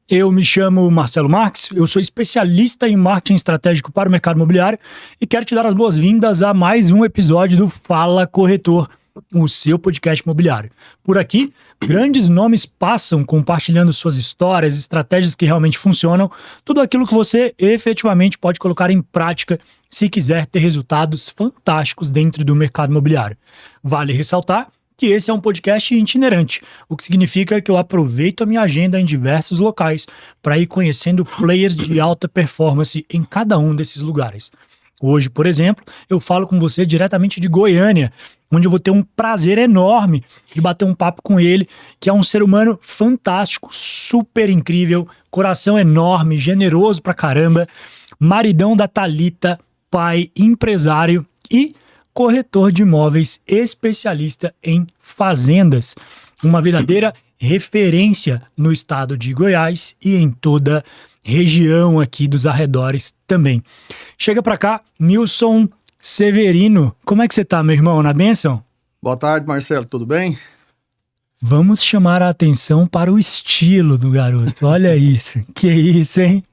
Eu me chamo Marcelo Marques, eu sou especialista em marketing estratégico para o mercado imobiliário e quero te dar as boas-vindas a mais um episódio do Fala Corretor, o seu podcast imobiliário. Por aqui, grandes nomes passam compartilhando suas histórias, estratégias que realmente funcionam, tudo aquilo que você efetivamente pode colocar em prática se quiser ter resultados fantásticos dentro do mercado imobiliário. Vale ressaltar que esse é um podcast itinerante, o que significa que eu aproveito a minha agenda em diversos locais para ir conhecendo players de alta performance em cada um desses lugares. Hoje, por exemplo, eu falo com você diretamente de Goiânia, onde eu vou ter um prazer enorme de bater um papo com ele, que é um ser humano fantástico, super incrível, coração enorme, generoso pra caramba, maridão da Thalita, pai, empresário e corretor de imóveis especialista em fazendas. Uma verdadeira referência no estado de Goiás e em toda a região aqui dos arredores também. Chega pra cá, Nilson Severino. Como é que você tá, meu irmão? Na bênção? Boa tarde, Marcelo. Tudo bem? Vamos chamar a atenção para o estilo do garoto. Olha isso. Que isso, hein?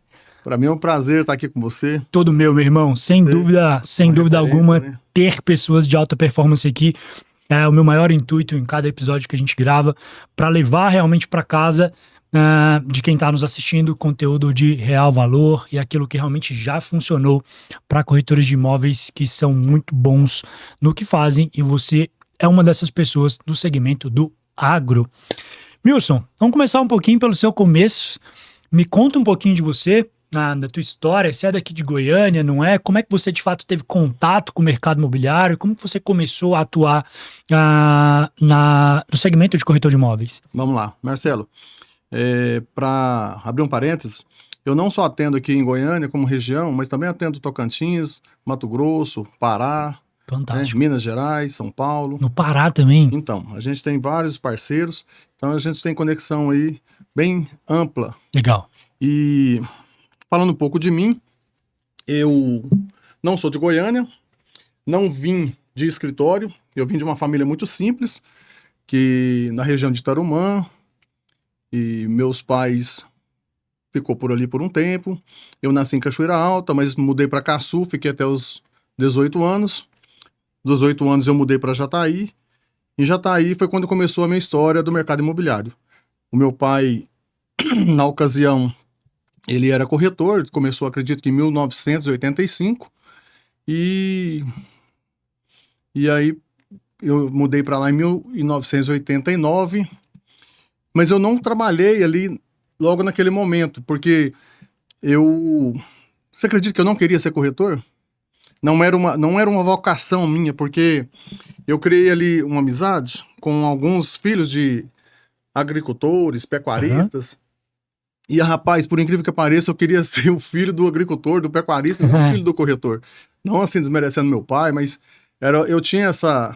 Para mim é um prazer estar aqui com você. Todo meu irmão. Sem dúvida alguma, né? ter pessoas de alta performance aqui é o meu maior intuito em cada episódio que a gente grava, para levar realmente para casa de quem está nos assistindo conteúdo de real valor e aquilo que realmente já funcionou para corretores de imóveis que são muito bons no que fazem, e você é uma dessas pessoas do segmento do agro. Milson, vamos começar um pouquinho pelo seu começo. Me conta um pouquinho de você, da tua história. Você é daqui de Goiânia, não é? Como é que você de fato teve contato com o mercado imobiliário? Como que você começou a atuar no segmento de corretor de imóveis? Vamos lá, Marcelo. Para abrir um parênteses, eu não só atendo aqui em Goiânia como região, mas também atendo Tocantins, Mato Grosso, Pará, Fantástico. Minas Gerais, São Paulo. No Pará também? Então, a gente tem vários parceiros, então a gente tem conexão aí bem ampla. Legal. E falando um pouco de mim, eu não sou de Goiânia, não vim de escritório, eu vim de uma família muito simples, que na região de Tarumã, e meus pais ficou por ali por um tempo. Eu nasci em Cachoeira Alta, mas mudei para Caçu, fiquei até os 18 anos. Dos 18 anos eu mudei para Jataí. Em Jataí foi quando começou a minha história do mercado imobiliário. O meu pai, na ocasião, ele era corretor, começou, acredito que em 1985, e aí eu mudei para lá em 1989, mas eu não trabalhei ali logo naquele momento, porque você acredita que eu não queria ser corretor? Não era uma vocação minha, porque eu criei ali uma amizade com alguns filhos de agricultores, pecuaristas. E, rapaz, por incrível que pareça, eu queria ser o filho do agricultor, do pecuarista, não o filho do corretor. Não assim desmerecendo meu pai, mas eu tinha essa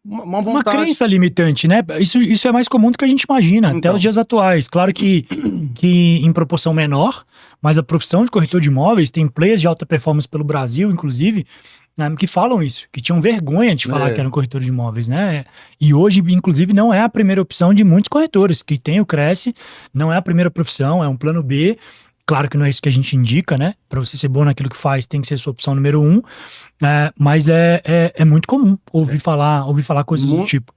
uma vontade. Uma crença limitante, né? Isso é mais comum do que a gente imagina, até os dias atuais. Claro que em proporção menor, mas a profissão de corretor de imóveis tem players de alta performance pelo Brasil, inclusive, que falam isso, que tinham vergonha de falar que eram corretores de imóveis, né? E hoje, inclusive, não é a primeira opção de muitos corretores. Que tem o Cresce, não é a primeira profissão, é um plano B. Claro que não é isso que a gente indica, né? Para você ser bom naquilo que faz, tem que ser sua opção número 1. Mas é muito comum ouvir falar coisas do tipo.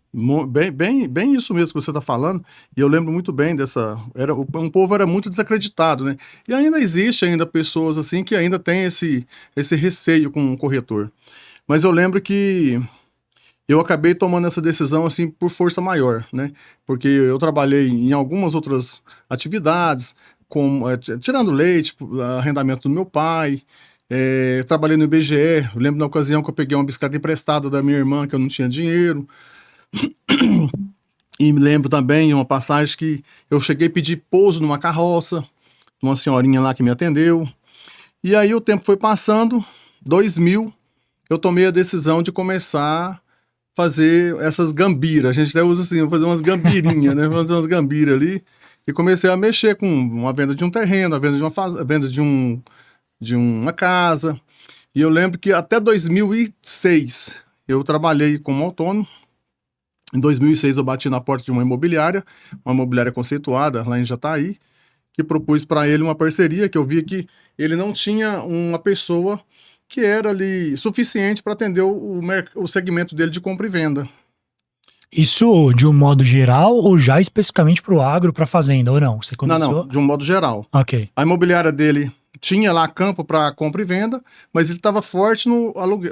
Bem isso mesmo que você está falando. E eu lembro muito bem um povo era muito desacreditado, né? E ainda existe pessoas assim que ainda têm esse receio com o corretor. Mas eu lembro que eu acabei tomando essa decisão assim por força maior, né? Porque eu trabalhei em algumas outras atividades, tirando leite, arrendamento do meu pai. Trabalhei no IBGE. Eu lembro na ocasião que eu peguei uma bicicleta emprestada da minha irmã, que eu não tinha dinheiro. E me lembro também uma passagem que eu cheguei a pedir pouso numa carroça, uma senhorinha lá que me atendeu. E aí o tempo foi passando. 2000, eu tomei a decisão de começar a fazer essas gambiras. A gente até usa assim, fazer umas gambirinhas, né? Fazer umas gambiras ali. E comecei a mexer com uma venda de um terreno, a venda de a venda de uma casa. E eu lembro que até 2006 eu trabalhei como autônomo. Em 2006 eu bati na porta de uma imobiliária conceituada lá em Jataí, que propus para ele uma parceria, que eu via que ele não tinha uma pessoa que era ali suficiente para atender o segmento dele de compra e venda. Isso de um modo geral ou já especificamente para o agro, para fazenda, ou não? Você começou... Não, de um modo geral. Ok. A imobiliária dele tinha lá campo para compra e venda, mas ele estava forte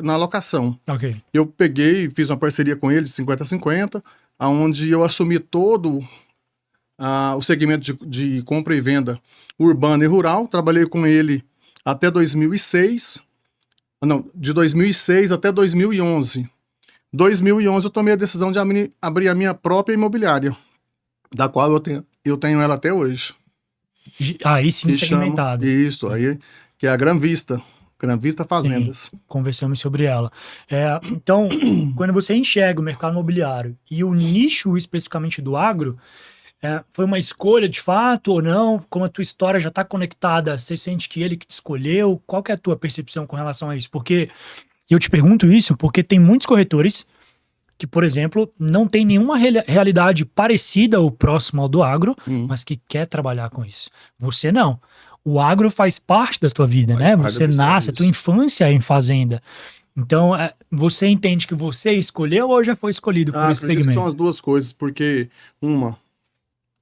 na locação. Ok. Eu peguei, fiz uma parceria com ele de 50-50, onde eu assumi todo o segmento de compra e venda urbana e rural. Trabalhei com ele até 2006, de 2006 até 2011. 2011 eu tomei a decisão de abrir a minha própria imobiliária, da qual eu tenho ela até hoje. Aí sim, segmentada. Isso, aí, que é a Gran Vista Fazendas. Sim, conversamos sobre ela. Então, quando você enxerga o mercado imobiliário e o nicho especificamente do agro, foi uma escolha de fato ou não? Como a tua história já está conectada, você sente que ele que te escolheu? Qual que é a tua percepção com relação a isso? Porque eu te pergunto isso porque tem muitos corretores que, por exemplo, não tem nenhuma realidade parecida ou próxima ao do agro, mas que quer trabalhar com isso. Você não. O agro faz parte da tua vida, né? Você nasce, a tua infância é em fazenda. Então, você entende que você escolheu ou já foi escolhido por esse segmento? São as duas coisas, porque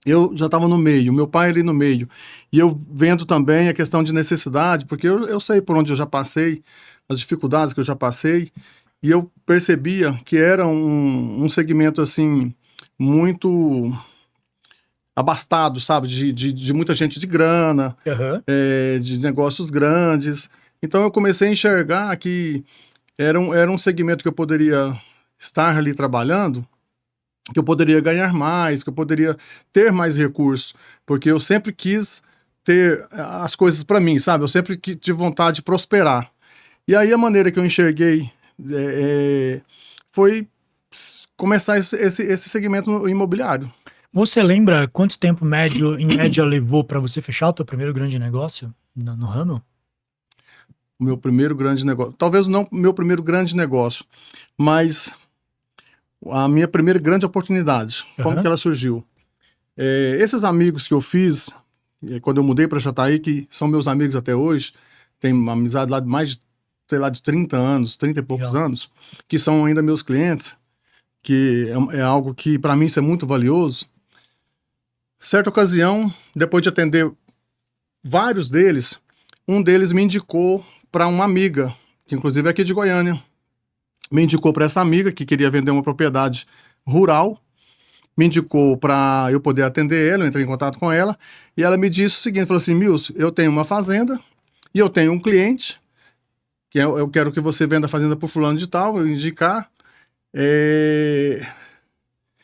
eu já estava no meio, meu pai ali no meio, e eu vendo também a questão de necessidade, porque eu sei por onde eu já passei, as dificuldades que eu já passei, e eu percebia que era um segmento, assim, muito abastado, sabe? De muita gente de grana, de negócios grandes. Então eu comecei a enxergar que era um segmento que eu poderia estar ali trabalhando, que eu poderia ganhar mais, que eu poderia ter mais recursos, porque eu sempre quis ter as coisas para mim, sabe? Eu sempre tive vontade de prosperar. E aí a maneira que eu enxerguei foi começar esse segmento imobiliário. Você lembra quanto tempo em média levou para você fechar o teu primeiro grande negócio no ramo? O meu primeiro grande negócio. Talvez não o meu primeiro grande negócio, mas a minha primeira grande oportunidade. Como que ela surgiu? Esses amigos que eu fiz quando eu mudei para Jataí, que são meus amigos até hoje, tem uma amizade lá de mais de, sei lá, de 30 anos, 30 e poucos anos, que são ainda meus clientes, que é algo que para mim isso é muito valioso. Certa ocasião, depois de atender vários deles, um deles me indicou para uma amiga, que inclusive é aqui de Goiânia. Me indicou para essa amiga que queria vender uma propriedade rural, me indicou para eu poder atender ela, eu entrei em contato com ela, e ela me disse o seguinte, falou assim, Milson, eu tenho uma fazenda e eu tenho um cliente, que eu quero que você venda a fazenda para o fulano de tal, eu indicar,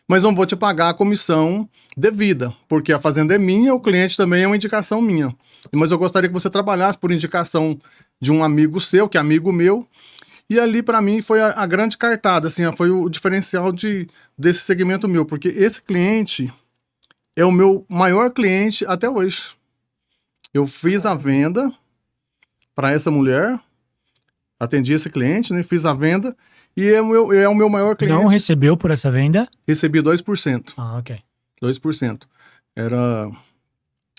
mas não vou te pagar a comissão devida, porque a fazenda é minha, o cliente também é uma indicação minha. Mas eu gostaria que você trabalhasse por indicação de um amigo seu, que é amigo meu. E ali, para mim, foi a grande cartada, assim, foi o diferencial desse segmento meu, porque esse cliente é o meu maior cliente até hoje. Eu fiz a venda para essa mulher, atendi esse cliente, né, fiz a venda, e é o meu maior cliente. Não recebeu por essa venda? Recebi 2%. Ah, ok. 2%. Era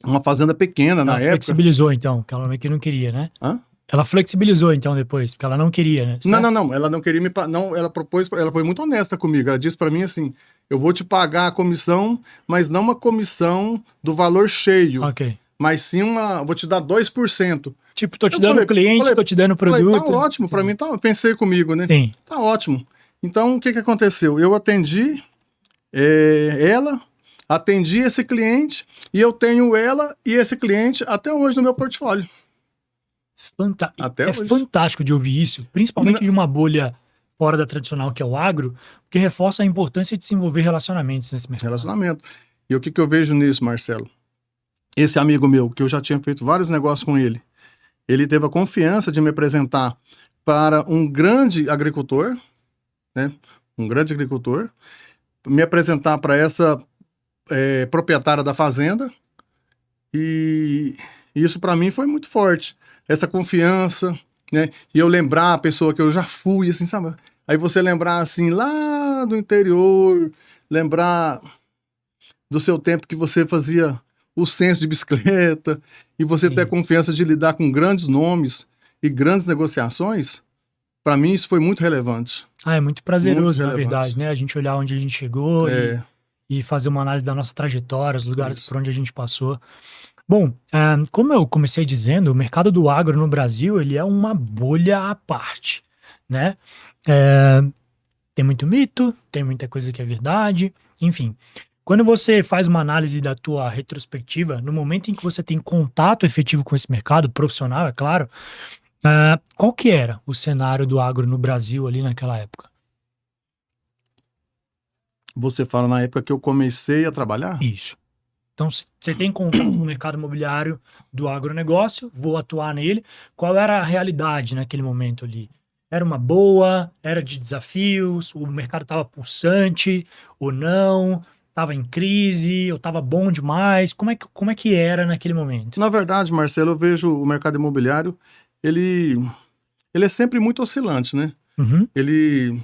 uma fazenda pequena na época. Ela flexibilizou, então, que ela meio que não queria, né? Hã? Ela flexibilizou, então, depois, porque ela não queria, né? Não. Ela não queria não, ela propôs, ela foi muito honesta comigo. Ela disse para mim assim, eu vou te pagar a comissão, mas não uma comissão do valor cheio. Ok. Mas sim vou te dar 2%. Tipo, tô te dando cliente, tô te dando produto. Tá ótimo, para mim, eu pensei comigo, né? Sim. Tá ótimo. Então, o que aconteceu? Eu atendi ela, atendi esse cliente, e eu tenho ela e esse cliente até hoje no meu portfólio. Até hoje. Fantástico de ouvir isso, principalmente de uma bolha fora da tradicional, que é o agro, porque reforça a importância de desenvolver relacionamentos nesse mercado. Relacionamento. E o que eu vejo nisso, Marcelo? Esse amigo meu, que eu já tinha feito vários negócios com ele, ele teve a confiança de me apresentar para um grande agricultor, né? Um grande agricultor, me apresentar para essa proprietária da fazenda, e isso para mim foi muito forte. Essa confiança, né? E eu lembrar a pessoa que eu já fui, assim, sabe? Aí você lembrar assim, lá do interior, lembrar do seu tempo que você fazia o censo de bicicleta e você ter a Sim. confiança de lidar com grandes nomes e grandes negociações, para mim isso foi muito relevante. É muito Muito prazeroso, na verdade, relevante. né? A gente olhar onde a gente chegou É, e fazer uma análise da nossa trajetória, os lugares isso. por onde a gente passou. Bom, como eu comecei dizendo, o mercado do agro no Brasil, ele é uma bolha à parte, né? É, tem muito mito, tem muita coisa que é verdade, enfim. Quando você faz uma análise da tua retrospectiva, no momento em que você tem contato efetivo com esse mercado, profissional, é claro, qual que era o cenário do agro no Brasil ali naquela época? Você fala na época que eu comecei a trabalhar? Isso. Então, se você tem contato com o mercado imobiliário do agronegócio, vou atuar nele. Qual era a realidade naquele momento ali? Era uma boa? Era de desafios? O mercado estava pulsante ou não? Estava em crise? Ou estava bom demais? Como é que era naquele momento? Na verdade, Marcelo, eu vejo o mercado imobiliário, ele, ele é sempre muito oscilante, né? Uhum, Ele,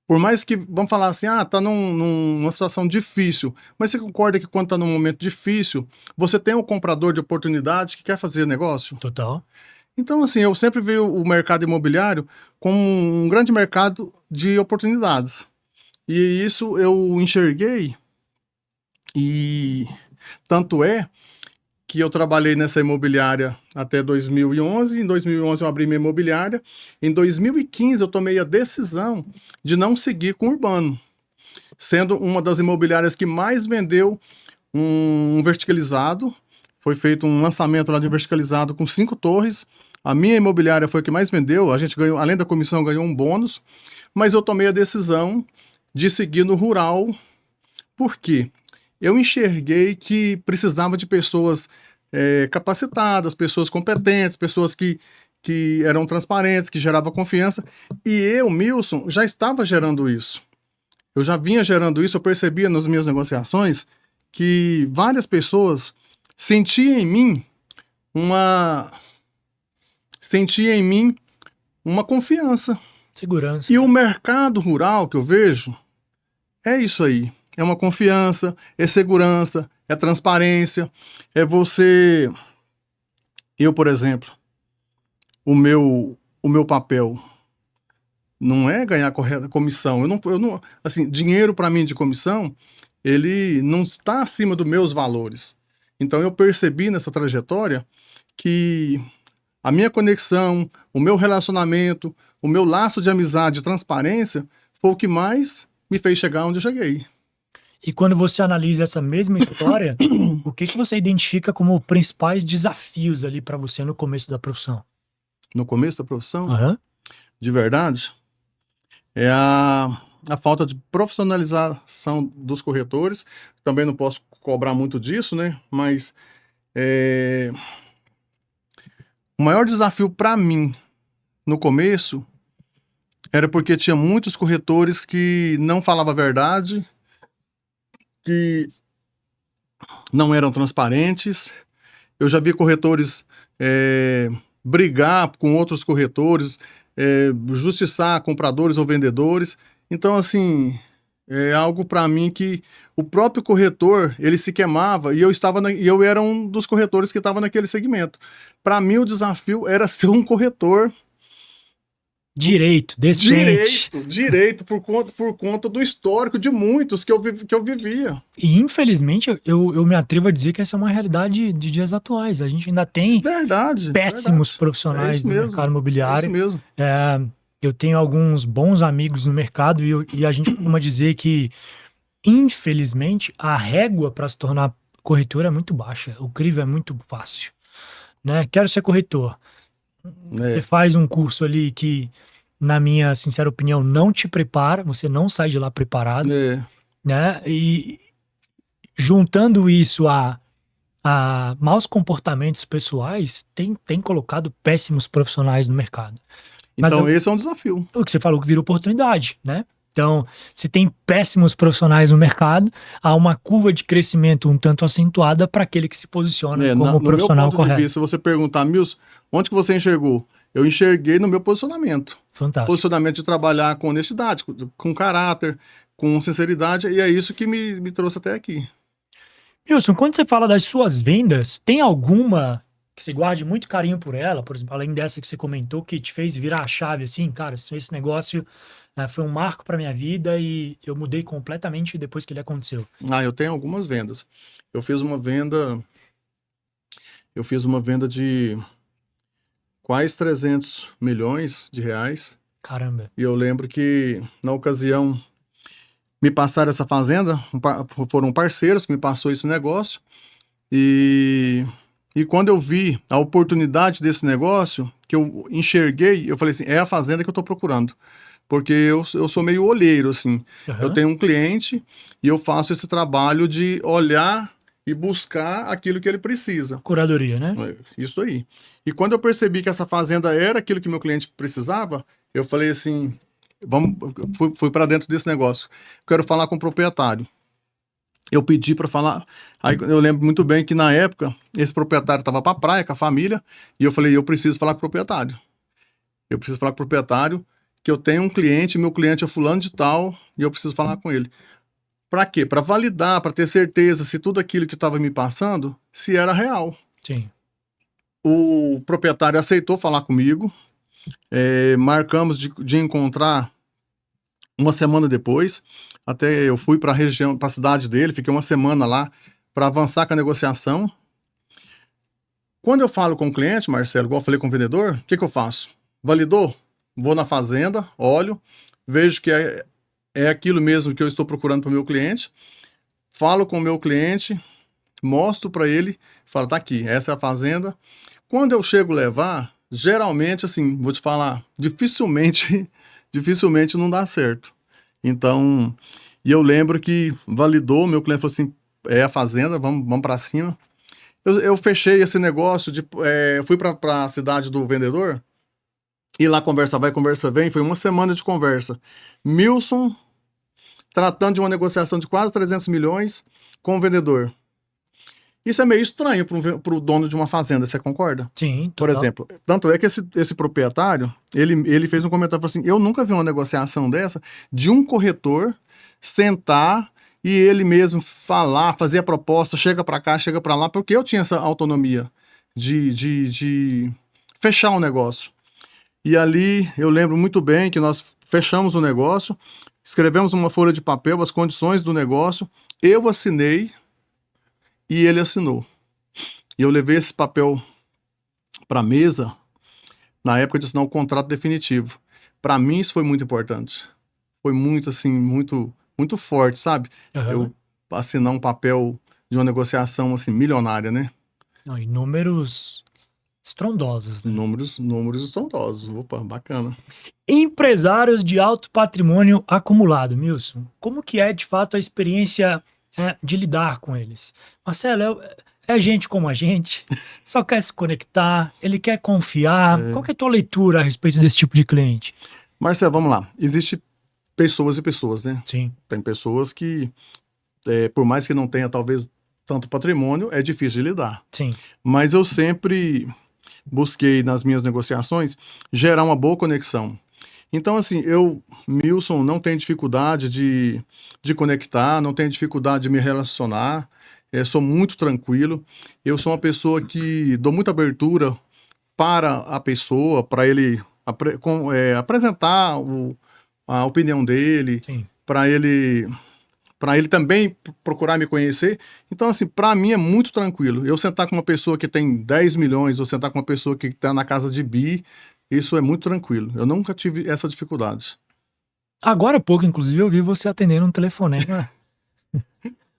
por mais que, vamos falar assim, tá numa situação difícil, mas você concorda que quando tá num momento difícil, você tem um comprador de oportunidade que quer fazer negócio? total. Então, assim, eu sempre vejo o mercado imobiliário como um grande mercado de oportunidades. E isso eu enxerguei, e tanto é que eu trabalhei nessa imobiliária até 2011. Em 2011 eu abri minha imobiliária. Em 2015 eu tomei a decisão de não seguir com o urbano, sendo uma das imobiliárias que mais vendeu um verticalizado. Foi feito um lançamento lá de verticalizado com 5 torres. A minha imobiliária foi a que mais vendeu. A gente ganhou, além da comissão, ganhou um bônus. Mas eu tomei a decisão de seguir no rural. Por quê? Eu enxerguei que precisava de pessoas capacitadas, pessoas competentes, pessoas que eram transparentes, que geravam confiança. E eu, Milson, já estava gerando isso. Eu já vinha gerando isso, eu percebia nas minhas negociações que várias pessoas sentiam em mim uma sentia em mim uma confiança. Segurança. E o mercado rural que eu vejo é isso aí. É uma confiança, é segurança, é transparência, é você. Eu, por exemplo, o meu papel não é ganhar correta comissão. Eu não, assim, dinheiro para mim de comissão, ele não está acima dos meus valores. Então eu percebi nessa trajetória que a minha conexão, o meu relacionamento, o meu laço de amizade e transparência foi o que mais me fez chegar onde eu cheguei. E quando você analisa essa mesma história, o que você identifica como principais desafios ali para você no começo da profissão? No começo da profissão, Aham. de verdade, é a falta de profissionalização dos corretores. Também não posso cobrar muito disso, né? Mas o maior desafio para mim no começo era porque tinha muitos corretores que não falavam a verdade, que não eram transparentes. Eu já vi corretores brigar com outros corretores, justiçar compradores ou vendedores. Então, assim, é algo para mim que o próprio corretor, ele se queimava e eu era um dos corretores que estava naquele segmento. Para mim, o desafio era ser um corretor Direito, decente. direito por conta do histórico de muitos que eu vivia. E infelizmente eu me atrevo a dizer que essa é uma realidade de dias atuais. A gente ainda tem Verdade, péssimos verdade. É profissionais isso no mesmo. mercado É isso imobiliário. mesmo. Eu tenho alguns bons amigos no mercado e a gente costuma dizer que, infelizmente, a régua para se tornar corretor é muito baixa. O crivo é muito fácil, né? Quero ser corretor. Você faz um curso ali que, na minha sincera opinião, não te prepara, você não sai de lá preparado, né? E juntando isso a maus comportamentos pessoais, tem colocado péssimos profissionais no mercado. Mas Então, esse é um desafio. o que você falou que vira oportunidade, né? Então, se tem péssimos profissionais no mercado, há uma curva de crescimento um tanto acentuada para aquele que se posiciona como No meu profissional ponto de correto. vista, se você perguntar, Milson, onde que você enxergou? eu enxerguei no meu posicionamento. Fantástico. Posicionamento de trabalhar com honestidade, com caráter, com sinceridade, e é isso que me trouxe até aqui. Wilson, quando você fala das suas vendas, tem alguma que você guarde muito carinho por ela? Por exemplo, além dessa que você comentou, que te fez virar a chave assim, cara, esse negócio foi um marco para minha vida e eu mudei completamente depois que ele aconteceu. Eu tenho algumas vendas. Eu fiz uma venda de quase 300 milhões de reais. Caramba. E eu lembro que, na ocasião, me passaram essa fazenda, foram parceiros que me passou esse negócio. E quando eu vi a oportunidade desse negócio, que eu enxerguei, eu falei assim, é a fazenda que eu estou procurando. Porque eu sou meio olheiro, assim. Uhum. Eu tenho um cliente e eu faço esse trabalho de olhar e buscar aquilo que ele precisa. Curadoria, né? Isso aí. E quando eu percebi que essa fazenda era aquilo que meu cliente precisava, eu falei assim, fui para dentro desse negócio. Quero falar com o proprietário. Eu pedi para falar. Aí eu lembro muito bem que na época esse proprietário estava para a praia com a família e eu falei, eu preciso falar com o proprietário. Eu preciso falar com o proprietário que eu tenho um cliente, meu cliente é fulano de tal e eu preciso falar com ele. Para quê? Para validar, para ter certeza se tudo aquilo que estava me passando, se era real. Sim. O proprietário aceitou falar comigo, marcamos de encontrar uma semana depois, até eu fui para a região, para a cidade dele, fiquei uma semana lá para avançar com a negociação. Quando eu falo com o cliente, Marcelo, igual eu falei com o vendedor, o que eu faço? Validou? Vou na fazenda, olho, vejo que é aquilo mesmo que eu estou procurando para o meu cliente, falo com o meu cliente, mostro para ele, falo, tá aqui, essa é a fazenda. Quando eu chego a levar, geralmente, assim, vou te falar, dificilmente não dá certo. Então, e eu lembro que validou, meu cliente falou assim, é a fazenda, vamos para cima. Eu fechei esse negócio, fui para a cidade do vendedor, e lá conversa vai, conversa vem, foi uma semana de conversa. Milson tratando de uma negociação de quase 300 milhões com o vendedor. Isso é meio estranho para o dono de uma fazenda, você concorda? Sim, Por exemplo, tanto é que esse proprietário, ele fez um comentário, falou assim, eu nunca vi uma negociação dessa de um corretor sentar e ele mesmo falar, fazer a proposta, chega para cá, chega para lá, porque eu tinha essa autonomia de fechar um negócio. E ali eu lembro muito bem que nós fechamos o negócio, escrevemos uma folha de papel, as condições do negócio, eu assinei e ele assinou. E eu levei esse papel para a mesa, na época de assinar o contrato definitivo. Para mim isso foi muito importante. Foi muito, assim, muito forte, sabe? Uhum. Eu assinar um papel de uma negociação, assim, milionária, né? Não, e números estrondosos, né? Números estrondosos. Opa, bacana. Empresários de alto patrimônio acumulado, Milson. Como que é, de fato, a experiência de lidar com eles? Marcelo, é gente como a gente, só quer se conectar, ele quer confiar. Qual que é a tua leitura a respeito desse tipo de cliente? Marcelo, vamos lá. Existe pessoas e pessoas, né? Sim. Tem pessoas que, por mais que não tenha talvez tanto patrimônio, é difícil de lidar. Sim. Mas eu sempre busquei nas minhas negociações gerar uma boa conexão. Então, assim, Milson, não tenho dificuldade de conectar, não tenho dificuldade de me relacionar, sou muito tranquilo. Eu sou uma pessoa que dou muita abertura para a pessoa, para ele apresentar a opinião dele, para ele também procurar me conhecer. Então, assim, para mim é muito tranquilo. Eu sentar com uma pessoa que tem 10 milhões ou sentar com uma pessoa que está na casa de bi, isso é muito tranquilo. Eu nunca tive essa dificuldade. Agora há pouco, inclusive, eu vi você atendendo um telefonema.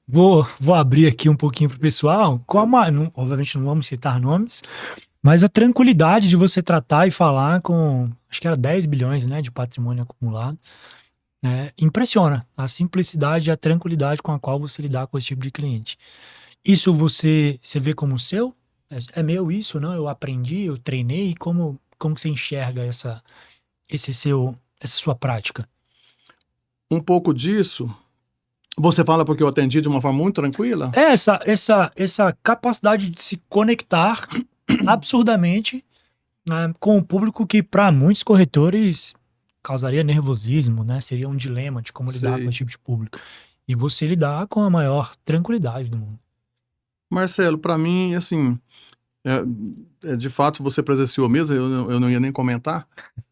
Vou abrir aqui um pouquinho pro pessoal. Obviamente não vamos citar nomes, mas a tranquilidade de você tratar e falar com, acho que era 10 bilhões, né, de patrimônio acumulado, impressiona a simplicidade e a tranquilidade com a qual você lidar com esse tipo de cliente. Isso você vê como seu? É meu isso, não? Eu aprendi, eu treinei. Como você enxerga essa sua prática? Um pouco disso, você fala porque eu atendi de uma forma muito tranquila? Essa capacidade de se conectar absurdamente, com o público que para muitos corretores causaria nervosismo, né? Seria um dilema de como lidar com Sei. esse tipo de público. E você lidar com a maior tranquilidade do mundo. Marcelo, para mim, assim, de fato você presenciou mesmo, eu não ia nem comentar,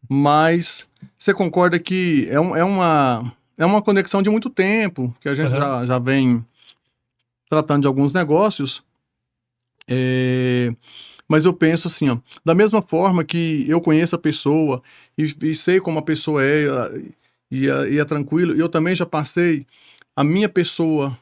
mas você concorda que é uma conexão de muito tempo, que a gente Aham. já vem tratando de alguns negócios, é, mas eu penso assim, ó, da mesma forma que eu conheço a pessoa e sei como a pessoa e é tranquilo, eu também já passei a minha pessoa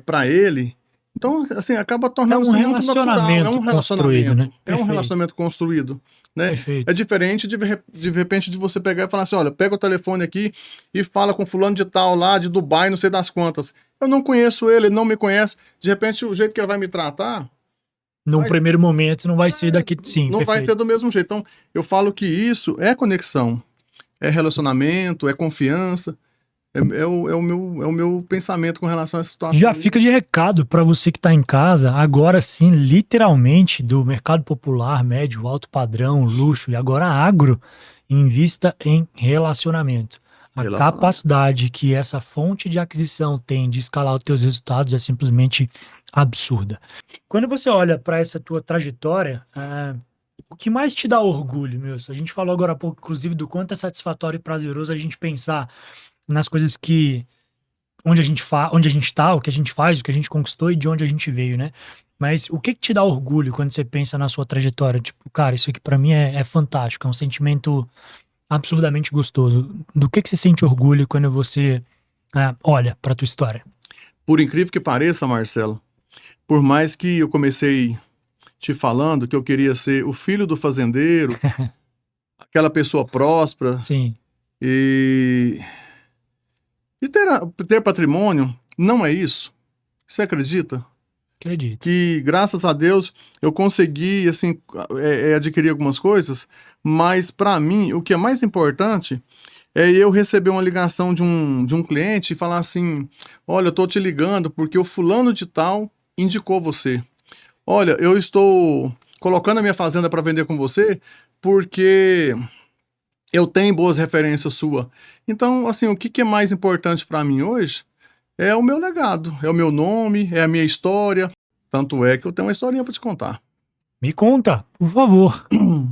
para ele. Então, assim, acaba É um tornando-se muito natural. relacionamento construído, né? É um Perfeito, relacionamento construído, né? É perfeito. diferente de repente de você pegar e falar assim, olha, pega o telefone aqui e fala com fulano de tal lá, de Dubai, não sei das quantas. Eu não conheço ele, ele não me conhece. De repente, o jeito que ele vai me tratar Num vai, primeiro momento não vai ser daqui. Sim, não vai ser perfeito. do mesmo jeito. Então, eu falo que isso é conexão, é relacionamento, é confiança. É o meu pensamento com relação a essa Já situação. fica de recado para você que está em casa, agora sim, literalmente, do mercado popular, médio, alto padrão, luxo e agora agro, invista em relacionamento. A Relacionamento. capacidade que essa fonte de aquisição tem de escalar os teus resultados é simplesmente absurda. Quando você olha para essa tua trajetória, o que mais te dá orgulho, meu? A gente falou agora há pouco, inclusive, do quanto é satisfatório e prazeroso a gente pensar nas coisas que onde a gente tá, o que a gente faz, o que a gente conquistou e de onde a gente veio, né? Mas o que que te dá orgulho quando você pensa na sua trajetória? Tipo, cara, isso aqui pra mim é fantástico, é um sentimento absurdamente gostoso. Do que você sente orgulho quando você olha pra tua história? Por incrível que pareça, Marcelo, por mais que eu comecei te falando que eu queria ser o filho do fazendeiro, aquela pessoa próspera Sim, e, ter patrimônio, não é isso. Você acredita? acredito. Que graças a Deus eu consegui assim adquirir algumas coisas, mas para mim o que é mais importante é eu receber uma ligação de um cliente e falar assim: olha, eu tô te ligando porque o fulano de tal indicou você. Olha, eu estou colocando a minha fazenda para vender com você porque eu tenho boas referências sua. Então, assim, o que que é mais importante para mim hoje é o meu legado, é o meu nome, é a minha história. Tanto é que eu tenho uma historinha para te contar. Me conta, por favor,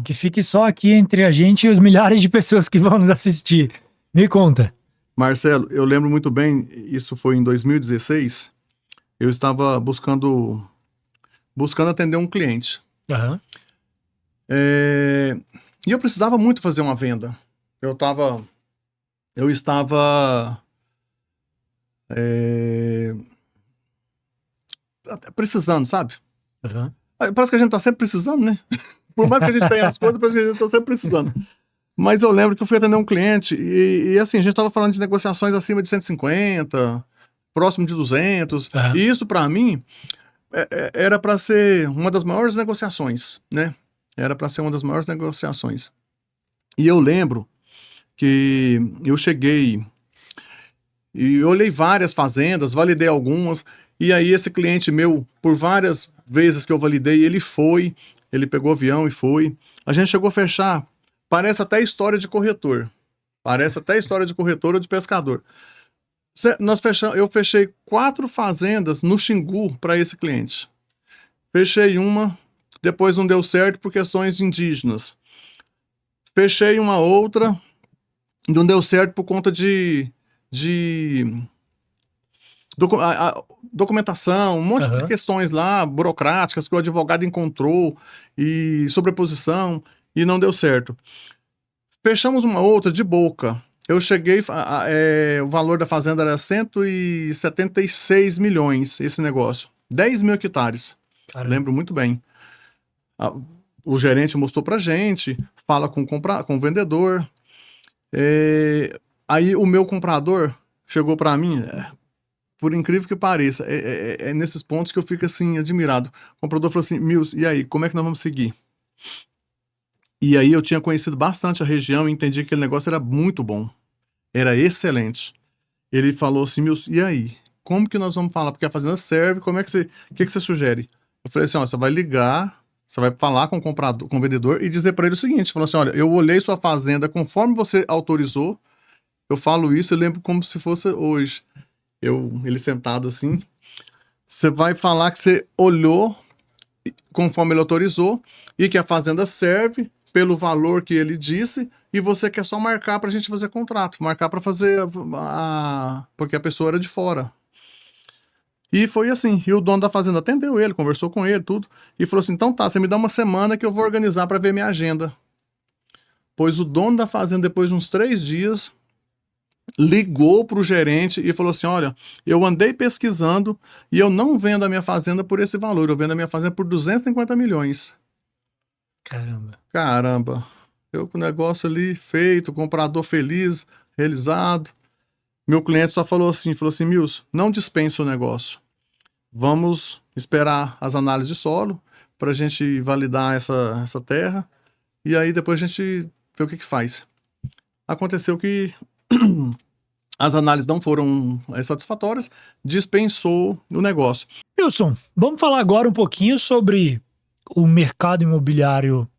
que fique só aqui entre a gente e os milhares de pessoas que vão nos assistir. Me conta. Marcelo, eu lembro muito bem, isso foi em 2016. Eu estava buscando atender um cliente. Aham. É, E eu precisava muito fazer uma venda. Eu estava é, precisando, sabe? Aham. Parece que a gente tá sempre precisando, né? Por mais que a gente tenha as coisas, parece que a gente tá sempre precisando. Mas eu lembro que eu fui atender um cliente e assim, a gente estava falando de negociações acima de 150, próximo de 200. Aham. E isso, para mim, era para ser uma das maiores negociações, né? Era para ser uma das maiores negociações. E eu lembro que eu cheguei e olhei várias fazendas, validei algumas, e aí esse cliente meu, por várias vezes que eu validei, ele pegou o avião e foi. A gente chegou a fechar, parece até história de corretor. Parece até história de corretor ou de pescador. Eu fechei 4 fazendas no Xingu para esse cliente. Fechei uma, depois não deu certo por questões de indígenas. Fechei uma outra, não deu certo por conta de documentação, um monte de Aham. questões lá, burocráticas, que o advogado encontrou, e sobreposição, e não deu certo. Fechamos uma outra de boca. Eu cheguei, o valor da fazenda era 176 milhões, esse negócio. 10 mil hectares. Caramba. Lembro muito bem. A- O gerente mostrou pra gente, fala com o vendedor. Aí o meu comprador chegou pra mim, por incrível que pareça, é nesses pontos que eu fico assim, admirado. O comprador falou assim: Mills, e aí, como é que nós vamos seguir? E aí eu tinha conhecido bastante a região e entendi que aquele negócio era muito bom. Era excelente. Ele falou assim: Mills, e aí? Como que nós vamos falar? Porque a fazenda serve, como é que você. O que que você sugere? Eu falei assim: ó, você vai ligar Você vai falar com o comprador, com o vendedor e dizer para ele o seguinte, falar assim, olha, eu olhei sua fazenda conforme você autorizou, eu falo isso, eu lembro como se fosse hoje. Ele sentado assim, você vai falar que você olhou conforme ele autorizou e que a fazenda serve pelo valor que ele disse e você quer só marcar para a gente fazer contrato, marcar para fazer porque a pessoa era de fora. E foi assim, e o dono da fazenda atendeu ele, conversou com ele, tudo, e falou assim, então tá, você me dá uma semana que eu vou organizar para ver minha agenda. Pois o dono da fazenda, depois de uns 3 dias, ligou pro gerente e falou assim, olha, eu andei pesquisando e eu não vendo a minha fazenda por esse valor, eu vendo a minha fazenda por 250 milhões. Caramba. Caramba, eu com o negócio ali feito, comprador feliz, realizado. Meu cliente só falou assim, Milson, não dispensa o negócio. Vamos esperar as análises de solo para a gente validar essa terra e aí depois a gente vê o que faz. Aconteceu que as análises não foram satisfatórias, dispensou o negócio. Wilson, vamos falar agora um pouquinho sobre o mercado imobiliário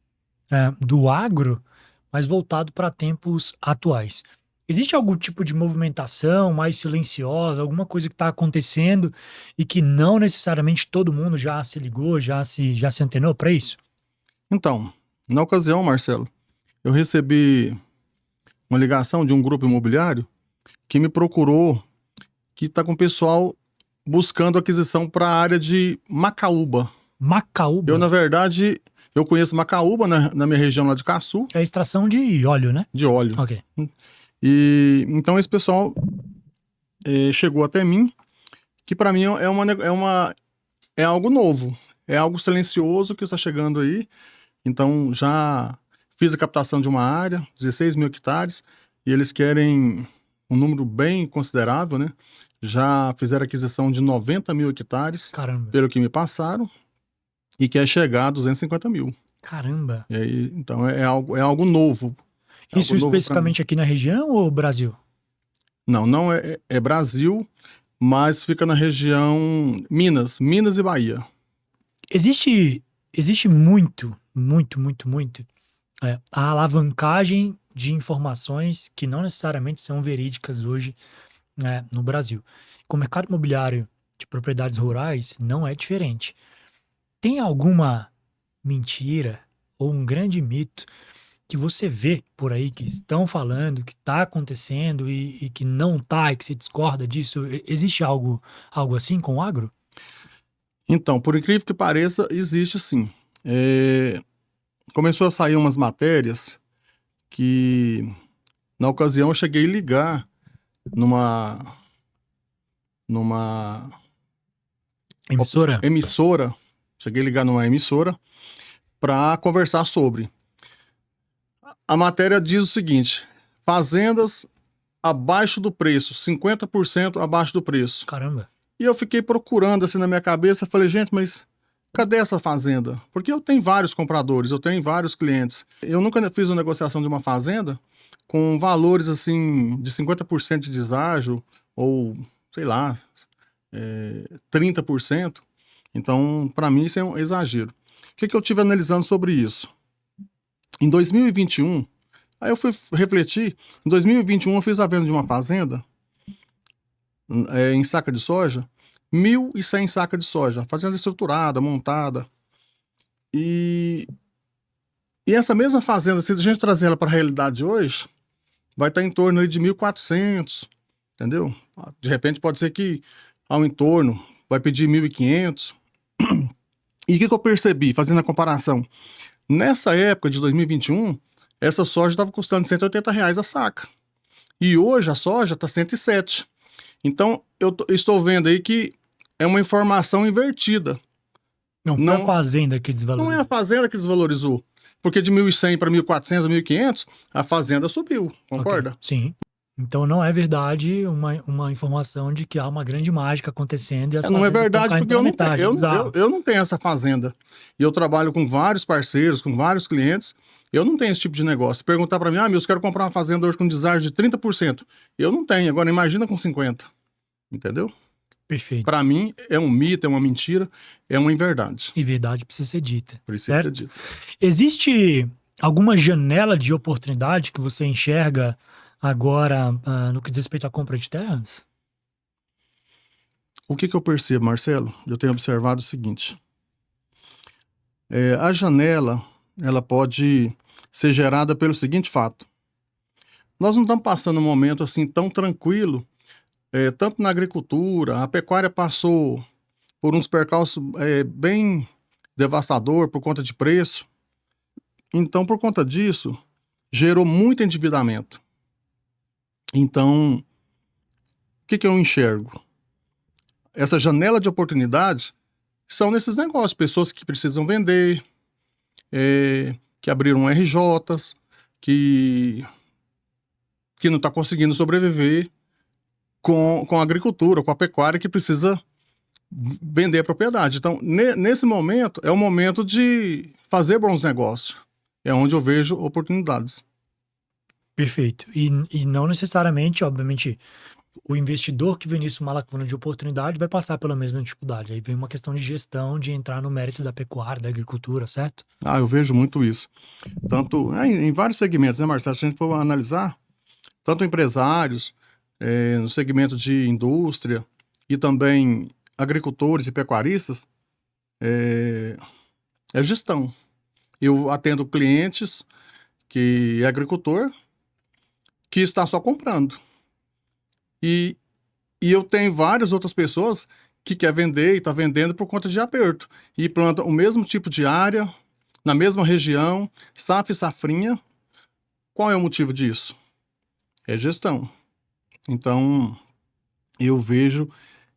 do agro, mas voltado para tempos atuais. Existe algum tipo de movimentação mais silenciosa, alguma coisa que está acontecendo e que não necessariamente todo mundo já se ligou, já se antenou para isso? Então, na ocasião, Marcelo, eu recebi uma ligação de um grupo imobiliário que me procurou, que está com o pessoal buscando aquisição para a área de Macaúba. Macaúba? Eu, na verdade, eu conheço Macaúba, na minha região lá de Caçu. É a extração de óleo, né? De óleo. Ok. E então esse pessoal chegou até mim, que para mim é algo novo, é algo silencioso que está chegando aí. Então já fiz a captação de uma área, 16 mil hectares, e eles querem um número bem considerável, né? Já fizeram aquisição de 90 mil hectares, Caramba. pelo que me passaram, e quer chegar a 250 mil. Caramba. E aí, então é algo novo. Isso especificamente aqui na região ou Brasil? Não é Brasil, mas fica na região Minas e Bahia. Existe muito a alavancagem de informações que não necessariamente são verídicas hoje no Brasil. Com o mercado imobiliário de propriedades rurais não é diferente. Tem alguma mentira ou um grande mito que você vê por aí que estão falando, que está acontecendo e que não está e que se discorda disso? Existe algo assim com o agro? Então, por incrível que pareça, existe sim. Começou a sair umas matérias que, na ocasião, eu cheguei a ligar numa emissora. Cheguei a ligar numa emissora para conversar sobre. A matéria diz o seguinte: fazendas abaixo do preço, 50% abaixo do preço. Caramba. E eu fiquei procurando assim na minha cabeça, falei, gente, mas cadê essa fazenda? Porque eu tenho vários compradores, eu tenho vários clientes. Eu nunca fiz uma negociação de uma fazenda com valores assim de 50% de deságio ou, sei lá, 30%. Então, para mim, isso é um exagero. O que eu tive analisando sobre isso? Em 2021, aí eu fui refletir, em 2021 eu fiz a venda de uma fazenda em saca de soja, 1.100 sacas de soja, fazenda estruturada, montada. E essa mesma fazenda, se a gente trazer ela para a realidade de hoje, vai estar em torno aí de 1.400, entendeu? De repente pode ser que ao entorno vai pedir 1.500. E o que eu percebi, fazendo a comparação? Nessa época de 2021, essa soja estava custando R$180 a saca. E hoje a soja está 107. Então, eu estou vendo aí que é uma informação invertida. Não foi a fazenda que desvalorizou. Não é a fazenda que desvalorizou. Porque de 1.100 para 1.400, 1.500, a fazenda subiu, concorda? Okay. Sim. Então não é verdade uma informação de que há uma grande mágica acontecendo e as não é verdade porque eu não tenho essa fazenda. E eu trabalho com vários parceiros, com vários clientes. Eu não tenho esse tipo de negócio. Se perguntar para mim, eu quero comprar uma fazenda hoje com deságio de 30%. Eu não tenho. Agora imagina com 50%. Entendeu? Perfeito. Para mim, é um mito, é uma mentira, é uma inverdade. E verdade precisa ser dita. Precisa ser dito. Existe alguma janela de oportunidade que você enxerga agora no que diz respeito à compra de terras? O que eu percebo, Marcelo? Eu tenho observado o seguinte. A janela, ela pode ser gerada pelo seguinte fato. Nós não estamos passando um momento assim tão tranquilo, tanto na agricultura, a pecuária passou por uns percalços bem devastador por conta de preço. Então, por conta disso, gerou muito endividamento. Então, o que eu enxergo? Essa janela de oportunidades são nesses negócios, pessoas que precisam vender, que abriram RJs, que não está conseguindo sobreviver com a agricultura, com a pecuária, que precisa vender a propriedade. Então, nesse momento, é o momento de fazer bons negócios. É onde eu vejo oportunidades. Perfeito. E não necessariamente, obviamente, o investidor que vê nisso uma lacuna de oportunidade vai passar pela mesma dificuldade. Aí vem uma questão de gestão, de entrar no mérito da pecuária, da agricultura, certo? Eu vejo muito isso. Tanto em vários segmentos, né, Marcelo? Se a gente for analisar, tanto empresários, no segmento de indústria e também agricultores e pecuaristas, é gestão. Eu atendo clientes que é agricultor, que está só comprando. E eu tenho várias outras pessoas que quer vender e está vendendo por conta de aperto. E planta o mesmo tipo de área, na mesma região, safra e safrinha. Qual é o motivo disso? É gestão. Então, eu vejo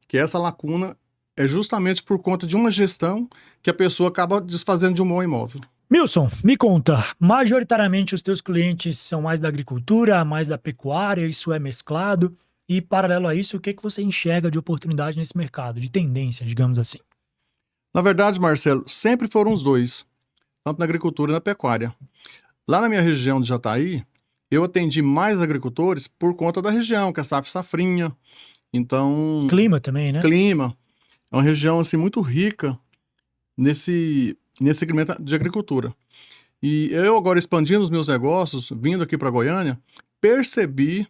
que essa lacuna é justamente por conta de uma gestão que a pessoa acaba desfazendo de um bom imóvel. Milson, me conta, majoritariamente os teus clientes são mais da agricultura, mais da pecuária, isso é mesclado? E paralelo a isso, o que você enxerga de oportunidade nesse mercado, de tendência, digamos assim? Na verdade, Marcelo, sempre foram os dois, tanto na agricultura e na pecuária. Lá na minha região de Jataí, eu atendi mais agricultores por conta da região, que é safra e safrinha. Então, Clima também, né? clima. É uma região assim, muito rica nesse segmento de agricultura. E eu agora expandindo os meus negócios, vindo aqui para Goiânia, percebi